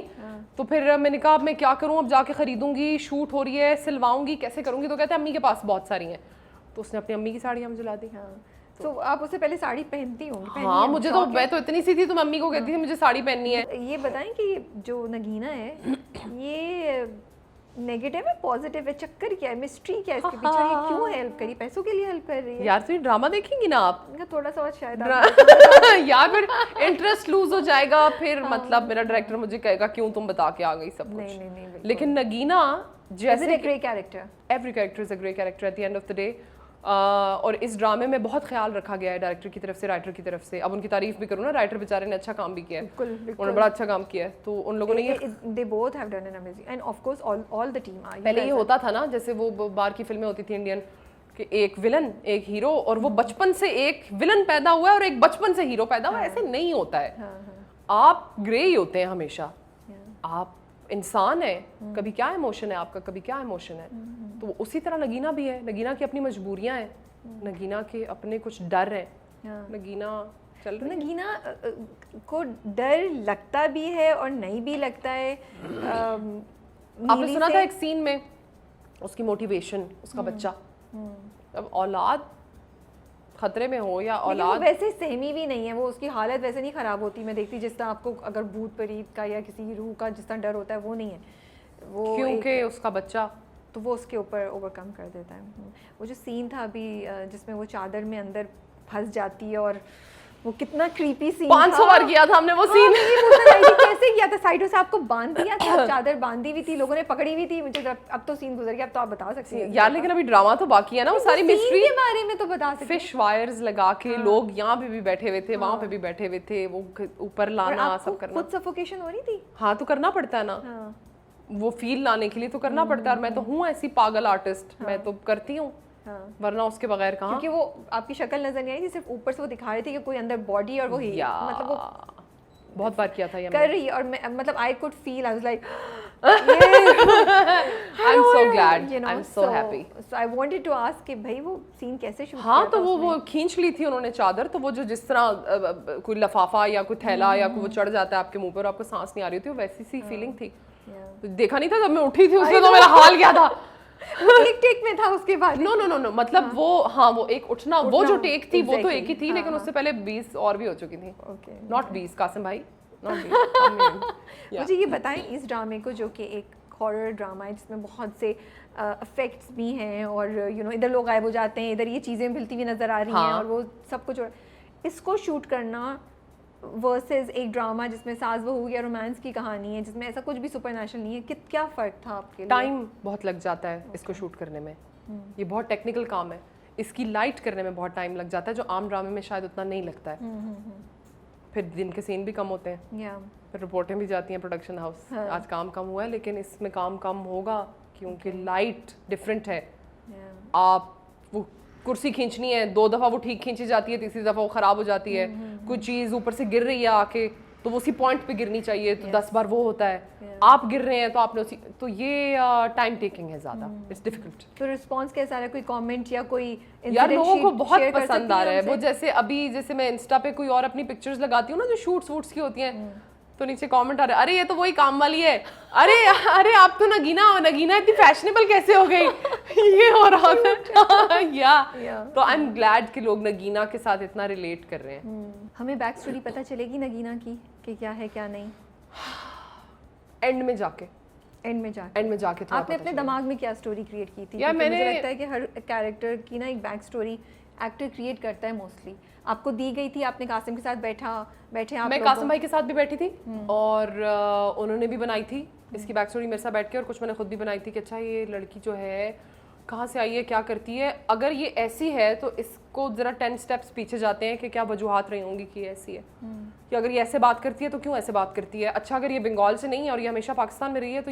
तो फिर मैंने कहा अब मैं क्या करूँ, अब जाके खरीदूंगी, शूट हो रही है, सिलवाऊंगी, कैसे करूँगी? तो कहते हैं अम्मी के पास बहुत सारी हैं, तो उसने अपनी अम्मी की साड़ियाँ मुझे ला दी। तो आप उससे पहले साड़ी पहनती होंगी? हाँ, मुझे तो, मैं तो इतनी सी थी तो मम्मी को कहती थी मुझे साड़ी पहननी है। ये बताएं कि जो नगीना है ये नेगेटिव है पॉजिटिव है, चक्कर क्या है, मिस्ट्री क्या है इसके पीछे? ये क्यों हेल्प करी, पैसों के लिए हेल्प कर रही है? यार तो ये ड्रामा देखेंगी ना आप, थोड़ा सा शायद यार फिर इंटरेस्ट लूज हो जाएगा, फिर मतलब मेरा डायरेक्टर मुझे कहेगा क्यों तुम बता के आ गई सब कुछ। नहीं, लेकिन नगीना जैसे grey character, every character is a grey character at the end of the day. और इस ड्रामे में बहुत ख्याल रखा गया है डायरेक्टर की तरफ से, राइटर की तरफ से। अब उनकी तारीफ भी करूँ ना, राइटर बेचारे ने अच्छा काम भी किया है, उन्होंने बड़ा अच्छा काम किया है। तो उन लोगों ने they both have done an amazing and of course all the team are। पहले ये होता था ना, जैसे वो बार की फिल्में होती थी इंडियन, कि एक विलन एक हीरो, और वो बचपन से एक विलन पैदा हुआ है और एक बचपन से हीरो पैदा हुआ है। ऐसे नहीं होता है, आप ग्रे ही होते हैं हमेशा। आप इंसान है, कभी क्या इमोशन है आपका, कभी क्या इमोशन है। तो उसी तरह नगीना भी है, नगीना की अपनी मजबूरियां हैं, नगीना के अपने कुछ डर हैं। नगीना चल रही, नगीना को डर लगता भी है और नहीं भी लगता है। आपने सुना था एक सीन में उसकी मोटिवेशन, उसका बच्चा, अब औलाद खतरे में हो या औलाद वैसे सहमी भी नहीं है वो, उसकी हालत वैसे नहीं खराब होती। मैं देखती जिस तरह आपको अगर भूत प्रेत का या किसी रूह का जिस तरह डर होता है वो नहीं है वो, क्योंकि उसका बच्चा, तो वो उसके ऊपर ओवरकम कर देता है। वो जो सीन था अभी जिसमें वो चादर में अंदर फंस जाती है, और वो कितना क्रीपी सीन 500 बार किया था हमने वो सीन। कैसे किया था? साइडों से आपको बांध दिया था, चादर बांधी हुई थी, लोगों ने पकड़ी हुई थी। मुझे अब तो सीन गुजर गया, अब तो आप बता सकते हैं यार, लेकिन अभी ड्रामा तो बाकी है ना, वो सारी मिस्ट्री के बारे में तो बता सकते हैं। फिश वायर्स लगा के लोग यहाँ पे भी बैठे हुए थे, वहाँ पे भी बैठे हुए थे, वो ऊपर लाना सब करना। खुद सफोकेशन हो रही थी? हाँ, तो करना पड़ता है ना, वो फील लाने के लिए तो करना पड़ता है। और मैं तो हूँ ऐसी पागल आर्टिस्ट, मैं तो करती हूँ, वरना उसके बगैर कहाँ। क्योंकि वो आपकी शक्ल नजर नहीं आई थी, सिर्फ ऊपर से वो दिखा रही थी कि कोई अंदर बॉडी, और वो ही मतलब वो बहुत बार किया था ये कर रही है। और मैं मतलब I could feel, I was like I am so glad, I am so happy. So I wanted to ask कि भाई वो सीन कैसे शूट? हाँ, तो वो खींच ली थी उन्होंने चादर, तो वो जो जिस तरह कोई लफाफा या कोई थैला या कोई वो चढ़ जाता है आपके मुंह पर, आपको सांस नहीं आ रही थी, वो वैसी सी फीलिंग थी। देखा नहीं था जब मैं उठी थी, उसमें तो मेरा हाल क्या था। एक टेक में था, उसके बाद नो मतलब वो, हाँ, वो एक उठना, वो जो टेक थी वो तो एक ही थी, लेकिन उससे पहले 20 और भी हो चुकी थी। नॉट 20 कासिम भाई, नॉट 20। मुझे ये बताएं इस ड्रामे को, जो कि एक हॉरर ड्रामा है जिसमें बहुत से इफेक्ट्स भी हैं, और इधर लोग गायब हो जाते हैं, इधर ये चीज़ें मिलती हुई नजर आ रही हैं, और वो सब कुछ, इसको शूट करना वर्सेस एक ड्रामा जिसमें सास बहू या रोमांस की कहानी है, जिसमें ऐसा कुछ भी सुपरनैचुरल नहीं है, क्या फ़र्क था आपके लिए? टाइम बहुत लग जाता है इसको शूट करने में। ये बहुत टेक्निकल काम है, इसकी लाइट करने में बहुत टाइम लग जाता है, जो आम ड्रामे में शायद उतना नहीं लगता है। फिर दिन के सीन भी कम होते हैं, फिर रिपोर्टें भी जाती हैं प्रोडक्शन हाउस, आज काम कम हुआ है, लेकिन इसमें काम कम होगा क्योंकि लाइट डिफरेंट है। आप वो कुर्सी खींचनी है, 2 दफ़ा वो ठीक खींची जाती है, तीसरी दफ़ा वो ख़राब हो जाती है। कोई चीज़ ऊपर से गिर रही है आके, तो वो उसी पॉइंट पे गिरनी चाहिए, तो 10 बार वो होता है। आप गिर रहे हैं तो आपने उसी, तो ये टाइम टेकिंग है ज़्यादा, इट्स डिफिकल्ट। तो रिस्पॉन्स कैसा रहा? कोई कमेंट या कोई यार लोगों को बहुत पसंद आ रहा है वो। जैसे मैं इंस्टा पे कोई और अपनी पिक्चर्स लगाती हूँ ना जो शूट्स वूट्स की होती हैं, तो नीचे कमेंट आ रहा है, अरे ये तो वही काम वाली है, अरे आप तो नगीना इतनी फैशनेबल कैसे हो गई ये हो रहा था या तो आई एम ग्लैड कि लोग नगीना के साथ इतना रिलेट कर रहे हैं। हमें बैक स्टोरी पता चलेगी नगीना की कि क्या है क्या नहीं? एंड में जाके थोड़ा आपने अपने दिमाग में क्या स्टोरी क्रिएट की थी? यार मुझे लगता है कि हर कैरेक्टर की ना एक बैक स्टोरी एक्टर क्रिएट करता है मोस्टली। आपको दी गई थी, आपने कासिम के साथ बैठे आप? मैं कासिम भाई के साथ भी बैठी थी और उन्होंने भी बनाई थी इसकी बैक स्टोरी मेरे साथ बैठ के, और कुछ मैंने खुद भी बनाई थी कि अच्छा ये लड़की जो है कहाँ से आई है, क्या करती है, अगर ये ऐसी है तो इसको ज़रा 10 स्टेप्स पीछे जाते हैं कि क्या वजूहात रही होंगी कि ऐसी है, कि अगर ये ऐसे बात करती है तो क्यों ऐसे बात करती है। अच्छा अगर ये बंगाल से नहीं है और ये हमेशा पाकिस्तान में रही है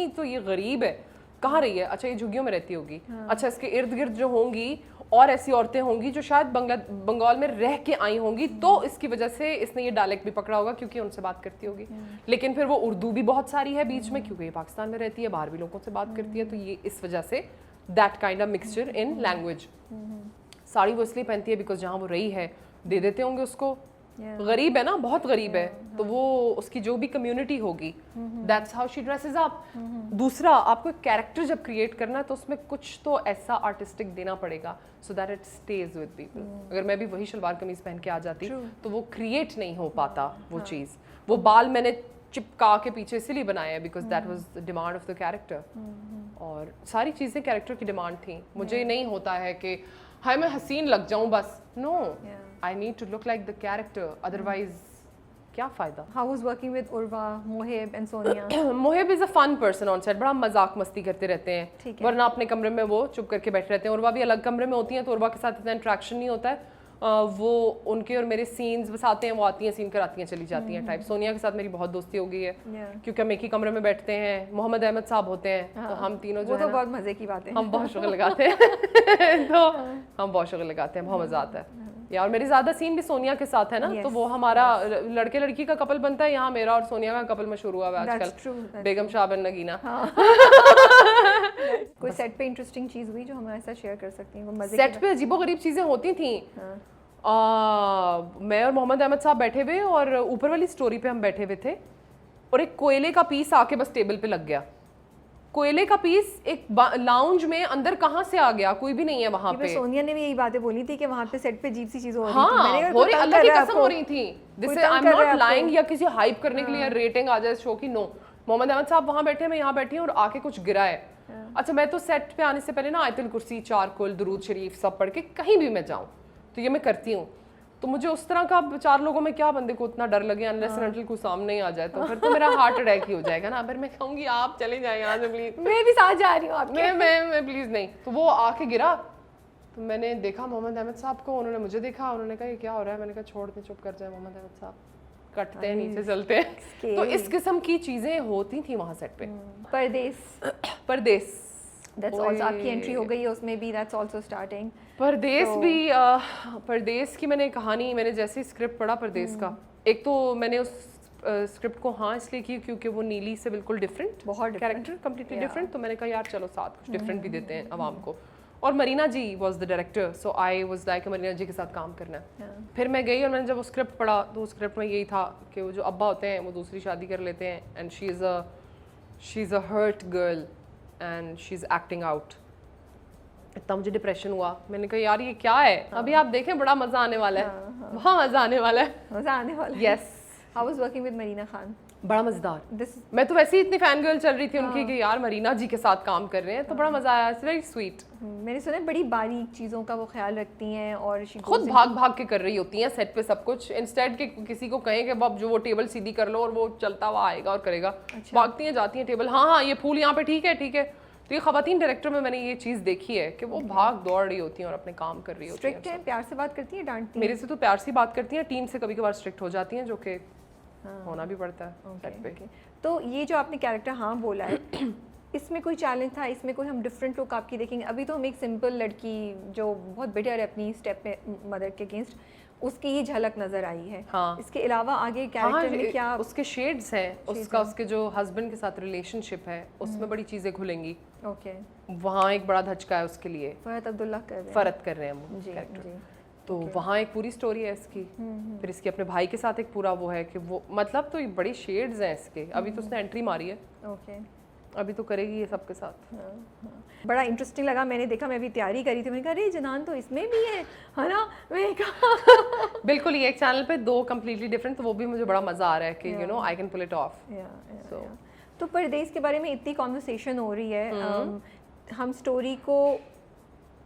तो ये गरीब है, कहाँ रही है, अच्छा ये झुग्गियों में रहती होगी, अच्छा इसके इर्द गिर्द जो होंगी और ऐसी औरतें होंगी जो शायद बंगाल में रह के आई होंगी, तो इसकी वजह से इसने ये डायलेक्ट भी पकड़ा होगा क्योंकि उनसे बात करती होगी। लेकिन फिर वो उर्दू भी बहुत सारी है बीच में क्योंकि ये पाकिस्तान में रहती है, बाहर भी लोगों से बात करती है, तो ये इस वजह say that kind of mixture in language. Sari वो इसलिए पहनती है बिकॉज जहाँ वो रही है दे देते होंगे उसको, गरीब है ना, बहुत गरीब है, तो वो उसकी जो भी कम्युनिटी होगी that's how she dresses up. दूसरा, आपको एक कैरेक्टर जब क्रिएट करना है तो उसमें कुछ तो ऐसा आर्टिस्टिक देना पड़ेगा so that it stage with people. अगर मैं भी वही शलवार कमीज पहन के आ जाती तो वो क्रिएट नहीं हो पाता वो चीज़। वो बाल मैंने चिपका के पीछे इसीलिए बनाया है because that was the demand of the character, और सारी चीज़ें कैरेक्टर की डिमांड थी। मुझे नहीं होता है कि हाय मैं हसीन लग जाऊं बस, no, I need to look like the character, otherwise क्या फ़ायदा। How was working with Urva, Mohib and Sonia? Mohib is a fun person on set, बड़ा मजाक मस्ती करते रहते हैं, वरना अपने कमरे में वो चुप करके बैठे रहते हैं। उर्वा भी अलग कमरे में होती हैं तो उर्वा के साथ इतना इंट्रैक्शन नहीं होता है, वो उनके और मेरे सीन्स बस आते हैं, वो आती हैं सीन कराती हैं चली जाती हैं टाइप। सोनिया के साथ मेरी बहुत दोस्ती हो गई है क्योंकि हम एक ही कमरे में बैठते हैं। मोहम्मद अहमद साहब होते हैं तो हम तीनों जो वो तो बहुत मजे की बात है, हम बहुत शुक्र लगाते हैं तो हम बहुत शुक्र लगाते हैं, बहुत मजा आता है यार। और मेरी ज़्यादा सीन भी सोनिया के साथ है ना, तो वो हमारा लड़के लड़की का कपल बनता है। यहाँ मेरा और सोनिया का कपल मशहूर हुआ है आजकल, बेगम शाह बिन नगीना। कोई सेट पे इंटरेस्टिंग चीज़ हुई जो हमारे साथ शेयर कर सकती हैं? सेट पे अजीबोगरीब चीज़ें होती थी। मैं और मोहम्मद अहमद साहब बैठे हुए और ऊपर वाली स्टोरी पे हम बैठे हुए थे और एक कोयले का पीस आके बस टेबल पे लग गया। कोयले का पीस एक लाउंज में अंदर कहाँ से आ गया, कोई भी नहीं है वहाँ पे। सोनिया ने भी यही बातें बोली थी कि वहाँ पे सेट पे अजीब सी चीज़ हो रही हाँ, थी। हो रही, अल्लाह की कसम हो रही थी। This is I am not lying या किसी हाइप करने के लिए रेटिंग आ जाए शो की, नो। मोहम्मद अहमद साहब वहाँ बैठे, मैं यहाँ बैठी हूँ और आके कुछ गिरा है। अच्छा मैं तो सेट पे आने से पहले ना आयतुल कुर्सी, चारकुल, दुरूद शरीफ सब पढ़ के कहीं भी मैं जाऊँ तो ये मैं करती हूँ। तो मुझे उस तरह का 4 लोगों में क्या बंदे को उतना डर लगे, अनलेस एंड अनटिल कोई सामने ही आ जाए तो फिर तो मेरा हार्ट अटैक ही हो जाएगा ना। फिर मैं कहूँगी आप चले जाएं यहाँ से प्लीज, मैं भी साथ जा रही हूँ आपके। मैं प्लीज नहीं। तो वो आके गिरा तो मैंने देखा मोहम्मद अहमद साहब को, उन्होंने मुझे देखा, उन्होंने कहा ये क्या हो रहा है। मैंने कहा छोड़ दे, चुप कर जाए मोहम्मद अहमद साहब, कटते हैं नीचे चलते हैं। तो इस किस्म की चीजें होती थी वहाँ सेट पे। परदेस That's also आपकी एंट्री हो गई है उसमें भी, that's also starting। परदेस भी परदेस की मैंने कहानी, मैंने जैसे स्क्रिप्ट पढ़ा परदेस का, एक तो मैंने उस स्क्रिप्ट को हाँ इसलिए की क्योंकि वो नीली से बिल्कुल डिफरेंट, बहुत कैरेक्टर कम्प्लीटली डिफरेंट, तो मैंने कहा यार चलो साथ कुछ डिफरेंट भी देते हैं आवाम को। और Marina ji was the director, so I was like Marina ji के साथ काम करना है। फिर मैं गई और मैंने जब वो स्क्रिप्ट पढ़ा तो स्क्रिप्ट में यही था कि वो जो अब्बा होते हैं वो दूसरी शादी कर लेते हैं and she is a hurt girl and she is acting out. इतना मुझे डिप्रेशन हुआ, मैंने कहा यार ये क्या है। अभी आप देखें बड़ा मज़ा आने वाला है, बहुत मज़ा आने वाला है, मज़ा आने वाला है। Yes. How was working with Marina Khan? बड़ा मजेदार। दिस मैं तो वैसे ही इतनी फैन गर्ल चल रही थी उनकी कि यार मरीना जी के साथ काम कर रहे हैं, तो बड़ा मजा आया। It's very sweet. मैंने सुना है बड़ी बारीक चीज़ों का वो ख्याल रखती हैं और खुद भाग भाग के कर रही होती हैं सेट पे सब कुछ, इंस्टेड के किसी को कहें कि अब जो वो टेबल सीधी कर लो और वो चलता हुआ आएगा और करेगा। भागती हैं जाती हैं टेबल, हाँ हाँ ये फूल यहाँ पे ठीक है ठीक है। तो ये खवातीन डायरेक्टर में मैंने ये चीज़ देखी है कि वो भाग दौड़ रही होती हैं और अपने काम कर रही होती हैं। स्ट्रिक्ट है, प्यार से बात करती है, डांटती मेरे से तो प्यार से बात करती हैं, टीम से कभी कभार स्ट्रिक्ट हो जाती हैं, जो कि होना भी पड़ता है सेट पे। तो ये जो आपने कैरेक्टर हाँ बोला है इसमें कोई चैलेंज था, इसमें कोई हम डिफरेंट लुक आपकी देखेंगे? अभी तो हम एक सिंपल लड़की जो बहुत बिटर है अपनी स्टेप पे मदर के अगेंस्ट, उसकी ही झलक नजर आई है। हाँ। इसके अलावा आगे कैरेक्टर में क्या उसके शेड्स हैं, उसका उसके जो हस्बैंड के साथ रिलेशनशिप है उसमें बड़ी चीजें खुलेंगी। ओके, वहाँ एक बड़ा धचका है उसके लिए, फरहत अब्दुल्ला कर रहे हैं। फरत कर रहे हैं वो जी कैरेक्टर। जी तो वहाँ एक पूरी स्टोरी है इसकी। फिर इसके अपने भाई के साथ एक पूरा वो है कि वो मतलब तो ये बड़ी शेड्स हैं इसके। अभी तो उसने एंट्री मारी है, ओके। अभी तो करेगी ये सबके साथ। बड़ा इंटरेस्टिंग लगा, मैंने देखा, मैं भी तैयारी करी थी, मैंने कहा अरे जनान तो इसमें भी है ना। मैंने कहा बिल्कुल, ये एक चैनल पे दो कम्प्लीटली डिफरेंट, तो वो भी मुझे बड़ा मजा आ रहा है कि you know I can pull it off. तो परदेस के बारे में इतनी कॉन्वर्सेशन हो रही है, हम स्टोरी को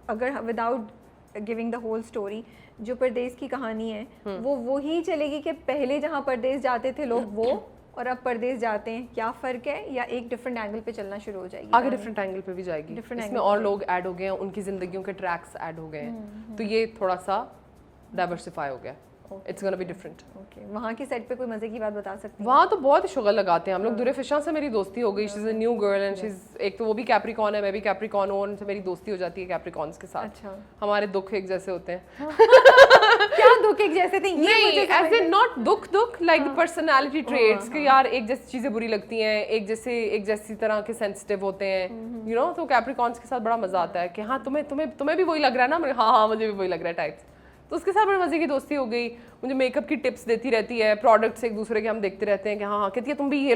अगर without giving the whole story, जो परदेस की कहानी है वो ही चलेगी कि पहले जहाँ परदेस जाते थे लोग वो और अब परदेस जाते हैं, क्या फ़र्क है, या एक डिफरेंट एंगल पे चलना शुरू हो जाएगी? आगे डिफरेंट एंगल पे भी जाएगी, इसमें और लोग ऐड हो गए हैं, उनकी जिंदगियों के ट्रैक्स ऐड हो गए हैं, तो ये थोड़ा सा डाइवर्सिफाई हो गया। It's gonna be different. Okay, वहाँ की सेट पे कोई मजे की बात बता सकते हैं? वहाँ तो बहुत ही शुगल लगाते हैं हम लोग। दुरे फिशा से मेरी दोस्ती हो गई, she is a new girl and she is, एक तो वो भी कैप्रिकॉन है, मैं भी कैप्रिकॉन हूँ, उनसे मेरी दोस्ती हो जाती है कैप्रिकॉन्स के साथ। अच्छा, हमारे दुख एक जैसे होते हैं। क्या दुख एक जैसे थे? ये नहीं, ऐसे नॉट दुख लाइक द पर्सनालिटी ट्रेट्स कि यार एक जैसी चीजें बुरी लगती हैं, एक जैसी तरह के सेंसिटिव होते हैं, यू नो। तो कैप्रिकॉन्स के साथ बड़ा मजा आता है कि हाँ तुम्हें भी वही लग रहा है ना, हाँ मुझे भी वही लग रहा है टाइप्स। तो उसके साथ बड़े मजे की दोस्ती हो गई। मुझे मेकअप की टिप्स देती रहती है, प्रोडक्ट्स एक दूसरे के हम देखते रहते हैं कि हाँ कहती है तुम भी ये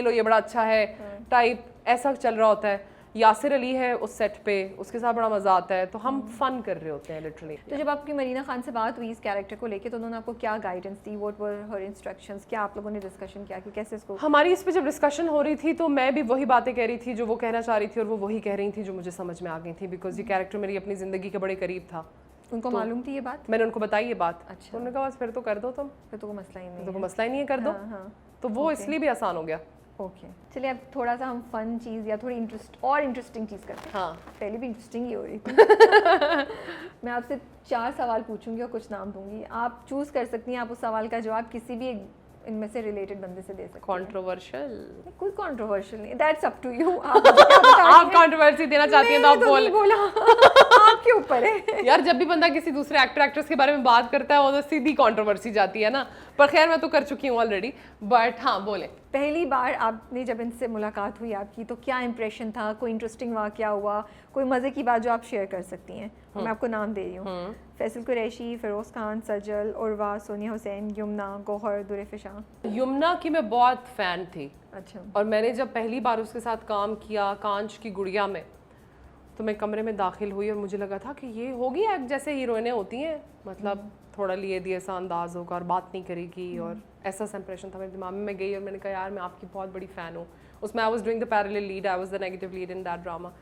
लो ये बड़ा अच्छा है टाइप, ऐसा चल रहा होता है। यासिर अली है उस सेट पे, उसके साथ बड़ा मजा आता है, तो हम फन कर रहे होते हैं लिटरली। तो जब आपकी मरीना खान से बात हुई इस कैरेक्टर को लेके, तो उन्होंने आपको क्या guidance the? What were her instructions? क्या आप लोगों ने डिस्कशन किया कि कैसे इसको? हमारी इस पे जब डिस्कशन हो रही थी तो मैं भी वही बातें कह रही थी जो वो कहना चाह रही थी और वो वही कह रही थी जो मुझे समझ में आ गई थी, बिकॉज ये कैरेक्टर मेरी अपनी जिंदगी के बड़े करीब था। उनको मालूम थी ये बात? मैंने उनको बताई ये बात। अच्छा, तो उन्होंने कहा बस फिर तो कर दो तुम, फिर तो कोई मसला ही नहीं तो कोई मसला ही नहीं है, कर दो। तो वो इसलिए भी आसान हो गया। ओके, चलिए अब थोड़ा सा हम फन चीज़ या थोड़ी इंटरेस्टिंग चीज़ करते हैं। हाँ, पहले भी इंटरेस्टिंग ही हो रही थी। मैं आपसे 4 सवाल पूछूंगी और कुछ नाम दूंगी, आप चूज कर सकती हैं। आप उस सवाल का जवाब किसी भी एक इनमें से रिलेटेड बंदे से दे सकते हैं। कंट्रोवर्शियल? कोई कंट्रोवर्शियल नहीं, दैट्स अप टू यू। आप कंट्रोवर्सी देना चाहती हैं तो आप बोला आपके ऊपर है। यार जब भी बंदा किसी दूसरे एक्ट्रेस के बारे में बात करता है वो तो सीधी कंट्रोवर्सी जाती है ना, पर खैर मैं तो कर चुकी हूँ ऑलरेडी। बट हाँ बोले। पहली बार आपने जब इनसे मुलाकात हुई आपकी, तो क्या इंप्रेशन था? कोई इंटरेस्टिंग वाकया हुआ, कोई मज़े की बात जो आप शेयर कर सकती हैं? मैं आपको नाम दे रही हूँ, फैसल कुरैशी, फिरोज़ खान, सजल, उर्वा, सोनिया हुसैन, यमुना, गौहर, दुरे फिशा। यमुना की मैं बहुत फ़ैन थी। अच्छा। और मैंने जब पहली बार उसके साथ काम किया कांच की गुड़िया में, तो मैं कमरे में दाखिल हुई और मुझे लगा था कि ये होगी एक्ट जैसे हीरोइनें होती हैं, मतलब थोड़ा लिए दिए सा अंदाज होगा और बात नहीं करेगी, और ऐसा सा इंप्रेशन था मेरे दिमाग में। मैं गई और मैंने कहा यार मैं आपकी बहुत बड़ी फ़ैन हूँ। उसमें I was doing the parallel lead, I was the negative lead in that drama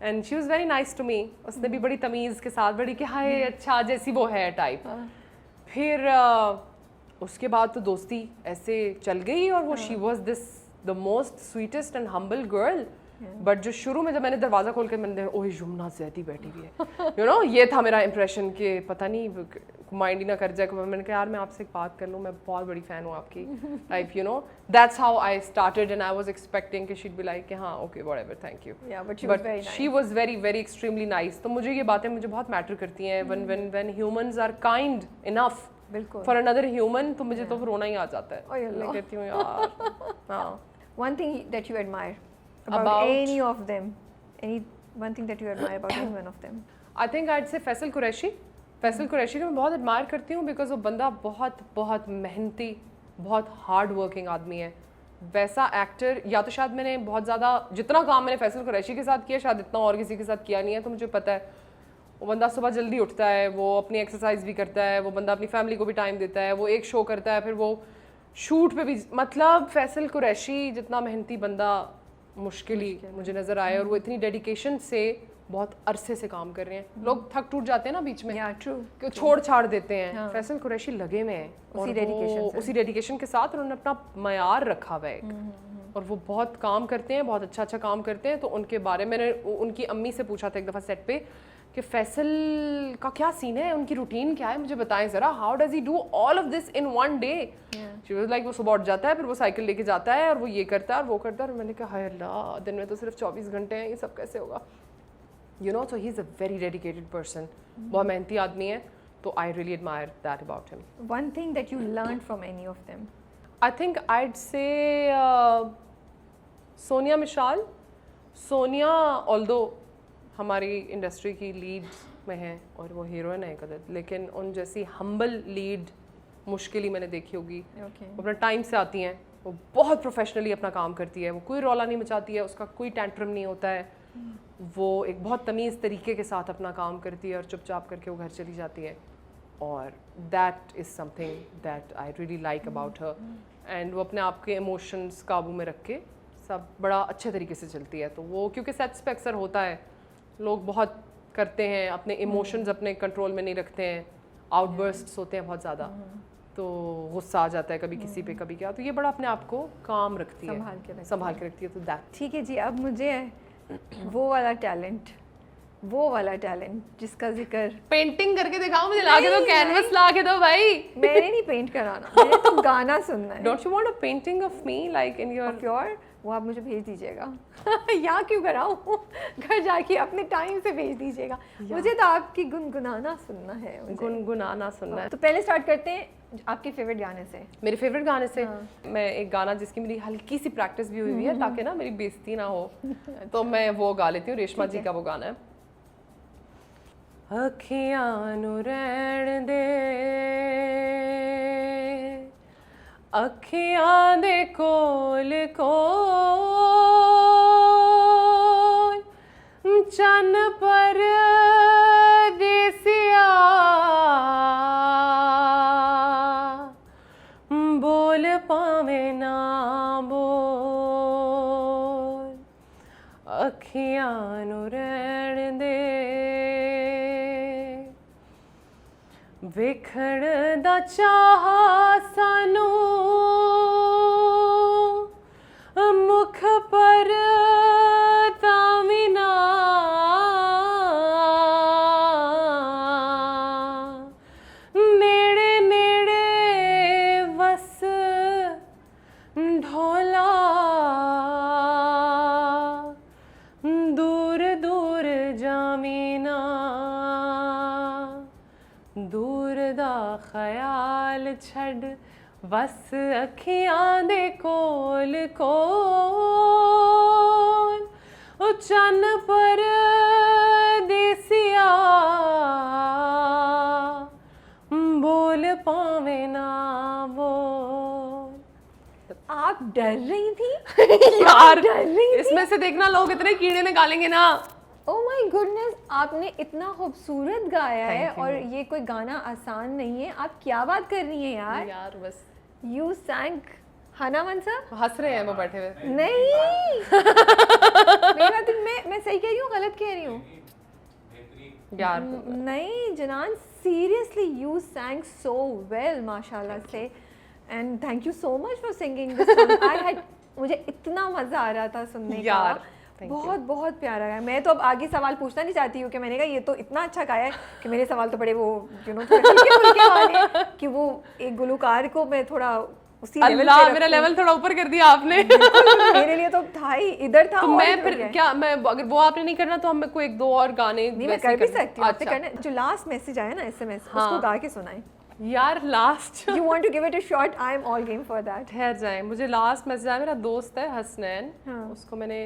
and she was very nice to me. उसने भी बड़ी तमीज़ के साथ, बड़ी कि हाय अच्छा जैसी वो है टाइप। फिर उसके बाद तो दोस्ती ऐसे चल गई और वो she was this the most sweetest and humble girl. But जो शुरू में जब मैंने दरवाज़ा खोल के मैंने ओह यमुना ज़ैदी बैठी हुई है, यू नो, ये था मेरा इंप्रेशन कि पता नहीं माइंड ही ना कर जाए। मैंने कहा यार मैं आपसे एक बात कर लूँ, मैं बहुत बड़ी फ़ैन हूँ आपकी type, you know. That's how I started and I was expecting कि शी'd बी लाइक कि हाँ okay whatever thank you, but she was very very extremely nice. तो मुझे ये बातें मुझे बहुत मैटर करती हैं। When humans are kind enough for another human, तो मुझे तो रोना ही आ जाता है। मैं कहती हूँ यार हाँ। One thing that you admire about any of them, one thing that you admire about any one of them? I think I'd say Faisal Qureshi. Faisal Qureshi को मैं बहुत एडमायर करती हूँ बिकॉज वो बंदा बहुत बहुत मेहनती, बहुत हार्ड वर्किंग आदमी है। वैसा एक्टर या तो शायद मैंने बहुत ज़्यादा, जितना काम मैंने फैसल कुरैशी के साथ किया शायद इतना और किसी के साथ किया नहीं है। तो मुझे पता है वो बंदा सुबह जल्दी उठता है, वो अपनी एक्सरसाइज भी करता है, वो बंदा अपनी फैमिली को भी टाइम देता है, वो एक शो करता है, फिर वो शूट पे भी मतलब फैसल कुरैशी जितना मेहनती बंदा मुश्किल ही मुझे नज़र आया, और वो इतनी डेडिकेशन से बहुत अरसे से काम कर रहे हैं। लोग थक टूट जाते हैं ना बीच में, ट्रू, कि छोड़ छाड़ देते हैं। फैसल कुरैशी लगे हुए हैं उसी डेडिकेशन के साथ उन्होंने अपना मयार रखा हुआ है और वो बहुत काम करते हैं, बहुत अच्छा काम करते हैं। तो उनके बारे में मैंने उनकी अम्मी से पूछा था एक दफ़ा सेट पे कि फैसल का क्या सीन है, उनकी रूटीन क्या है, मुझे बताएं ज़रा, how does he do all of this in one day. She was like वो सुबह उठ जाता है, फिर वो साइकिल लेके जाता है और वो ये करता है और वो करता है। और मैंने कहा हाय अल्लाह, दिन में तो सिर्फ 24 घंटे हैं, ये सब कैसे होगा, you know. So he is a very dedicated person, बहुत मेहनती आदमी है। तो I really admire that about him. One thing that you learn from any of them? I think I'd say Sonia Mishal. Sonia although हमारी इंडस्ट्री की लीड में है और वो हीरोइन है कदर, लेकिन उन जैसी हम्बल लीड मुश्किल ही मैंने देखी होगी। वो अपना टाइम से आती हैं, वो बहुत प्रोफेशनली अपना काम करती है, वो कोई रौला नहीं मचाती है, उसका कोई टेंट्रम नहीं होता है, वो एक बहुत तमीज़ तरीके के साथ अपना काम करती है और चुपचाप करके वो घर चली जाती है। और that is something that I really like about her. And वो अपने आप के इमोशंस काबू में रख के सब बड़ा अच्छे तरीके से चलती है। तो वो क्योंकि सेट्स पे अक्सर होता है, लोग बहुत करते हैं, अपने इमोशंस अपने कंट्रोल में नहीं रखते हैं, आउटबर्स्ट्स होते हैं बहुत ज़्यादा, तो गुस्सा आ जाता है कभी किसी पे कभी क्या। तो ये बड़ा अपने आप को काम रखती है, संभाल के रखती है। तो दैट ठीक है जी। अब मुझे वो वाला टैलेंट जिसका जिक्र पेंटिंग करके दिखाओ, मुझे ला के दो, कैनवस ला के दो भाई। मैंने नहीं पेंट कराना, मैंने तो गाना सुनना है। Don't you want a painting of me like in your pure? वो आप मुझे भेज दीजिएगा। यहाँ क्यों कराऊँ, घर जाके अपने टाइम से भेज दीजिएगा। मुझे तो आपकी गुनगुनाना सुनना है, गुनगुनाना सुनना है। तो पहले स्टार्ट करते हैं आपके फेवरेट गाने से। मेरे फेवरेट गाने से मैं एक गाना जिसकी मेरी हल्की सी प्रैक्टिस भी हुई है ताकि ना मेरी बेइज्जती ना हो, तो मैं वो गा लेती हूँ। रेशमा जी का वो गाना है, अखियां नू रहन दे, अखियां दे कोल कोल चन पर देसिया, बोल पावे ना बोल, अखियां नू रहन दे, वेखण दा चाहा सानू मुख पर तावी ना, नेड़े नेड़े वस ढोला, दूर दूर जामीना, दूर दा ख्याल छड़ बस अखियां दे कोल कोल, ओ चन पर देसिया, बोल पावे ना बोल। आप डर रही थी? यार डर रही थी? इसमें से देखना लोग इतने कीड़े निकालेंगे ना। ओह माय गुडनेस, आपने इतना खूबसूरत गाया है Thank you. और ये कोई गाना आसान नहीं है। आप क्या बात कर रही हैं यार? यार बस यू सैंग हना मनसा? हंस रहे हैं वो बैठे हुए। नहीं मेरी बात मैं सही कह रही हूँ, गलत कह रही हूँ? यार नहीं जनान, seriously you sang so well माशाल्लाह से, and thank you so much for singing this song. I had, मुझे इतना मज़ा आ रहा था सुनने यार, का, बहुत बहुत प्यारा गाया। मैं तो अब आगे सवाल पूछना नहीं चाहती हूँ कि मैंने कहा ये तो इतना अच्छा गाया है कि मेरे सवाल तो बड़े वो यू नो हल्के वाले कि वो एक गुलकार को मैं थोड़ा उसी लेवल पे मेरा लेवल थोड़ा ऊपर कर दिया आपने। मेरे लिए तो था ही, इधर था। तो और मैं इधर फिर गया। क्या, मैं अगर वो आपने नहीं करना तो हम को एक दो और गाने नहीं मैं वैसे कर भी सकती हूँ, आपसे अच्छा। करना। जो लास्ट मैसेज आया ना SMS, उसको गा के सुनाएं। यार last you want to give it a shot? I am all game for that. ठहर जाए, मुझे लास्ट मैसेज आया, मेरा दोस्त है हसनैन, उसको मैंने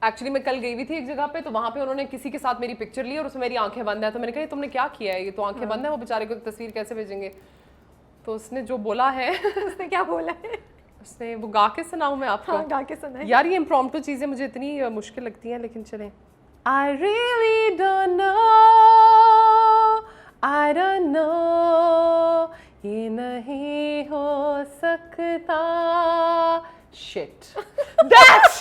एक्चुअली मैं कल गई हुई थी एक जगह पे, तो वहाँ पे उन्होंने किसी के साथ मेरी पिक्चर ली और उसमें मेरी आंखें बंद है। तो मैंने कहा तुमने क्या किया है, ये तो आंखें बंद है, वो बेचारे को तस्वीर कैसे भेजेंगे। तो उसने जो बोला है उसने क्या बोला है? उसने वो गा के सुनाऊं मैं आपको? हाँ गा के सुनाएं। यार ये इम्प्रॉम्प्टू चीज़ें मुझे इतनी मुश्किल लगती हैं, लेकिन चलें। I really don't know, I don't know, ये नहीं हो सकता. Shit. That's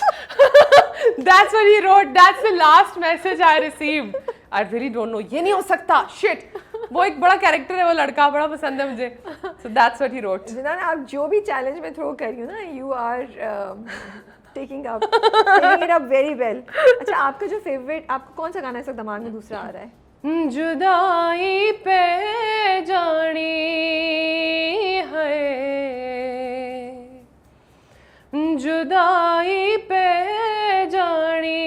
what he wrote. That's the last message I received. I really don't know. ये नहीं हो सकता. Shit. वो एक बड़ा कैरेक्टर है, वो लड़का बड़ा पसंद है मुझे. So that's what he wrote. जिनान, आप जो भी चैलेंज में थ्रो कर रही हो ना, you are taking it up very well. अच्छा, आपका जो फेवरेट, आपको कौन सा गाना इस वक्त दिमाग में दूसरा आ रहा है? जुदाई पे जानी है, जुदाई पे जानी,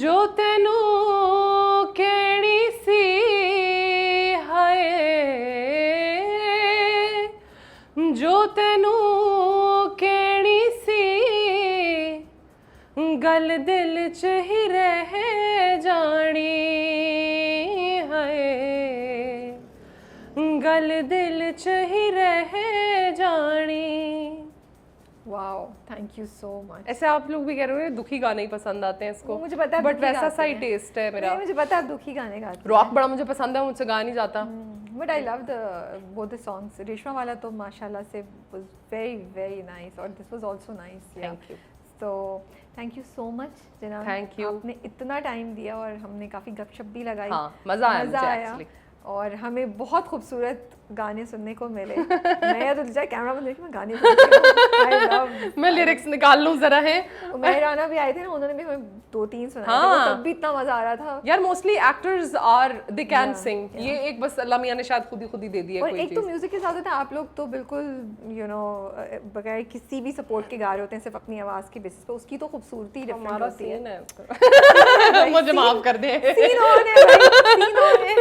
जो तेनू केड़ी सी है, जो तेनू केड़ी सी, गल दिल च ही रह जानी है, गल दिल च ही रह जानी. Wow, thank you so much. ऐसे आप लोग भी कह रहे हो दुखी गाने ही पसंद आते हैं इसको. मुझे पता है, बट दुखी वैसा गाते सा ही हैं. टेस्ट है मेरा. नहीं, मुझे पता है दुखी गाने गाते हैं. रॉक बड़ा मुझे पसंद है, मुझसे गा नहीं जाता. But I love both the songs. Reshma वाला तो माशाल्लाह से was very very nice, और this was also nice. Thank you. So thank you so much जिनान. Thank you. आपने इतना टाइम दिया और हमने काफ़ी गपशप भी लगाई. हाँ, मज़ा आया मुझे actually. और हमें बहुत खूबसूरत गाने सुनने को मिले. मैं तो जाए कैमरा बंद करके मैं गाने सुनती हूँ. I love. मैं लिरिक्स निकाल लूँ जरा है. मेहराना भी आए थे ना, उन्होंने भी हमें 2-3 सुनाए थे. हाँ. तब भी इतना मजा आ रहा था. यार mostly actors are they can sing. ये एक बस अल्लाह मियां ने शायद खुद ही दे दी है और कोई एक चीज. तो म्यूजिक के साथ होता है, आप लोग तो बिल्कुल यू नो बगैर किसी भी सपोर्ट के गा रहे होते हैं, सिर्फ अपनी आवाज की बेसिस पे. उसकी तो खूबसूरती डिफरेंट हमारा होती है. सीन है. मुझे माफ कर दे. सीन ऑन है भाई, सीन ऑन है.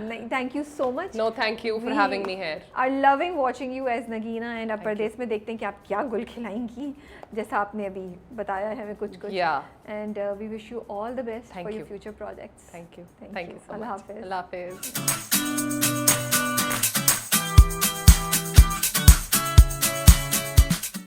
नहीं, thank you so much. No thank you for having me here. Are loving watching you as Nagina. एंड अब परदेस में देखते हैं कि आप क्या गुल खिलाएंगी, जैसा आपने अभी बताया है हमें कुछ. Yeah. And we wish you all the best Thank for your you. Future projects. Thank you. Thank thank you. You so अल्लाह मच. हाफिज़. अल्लाह हाफिज.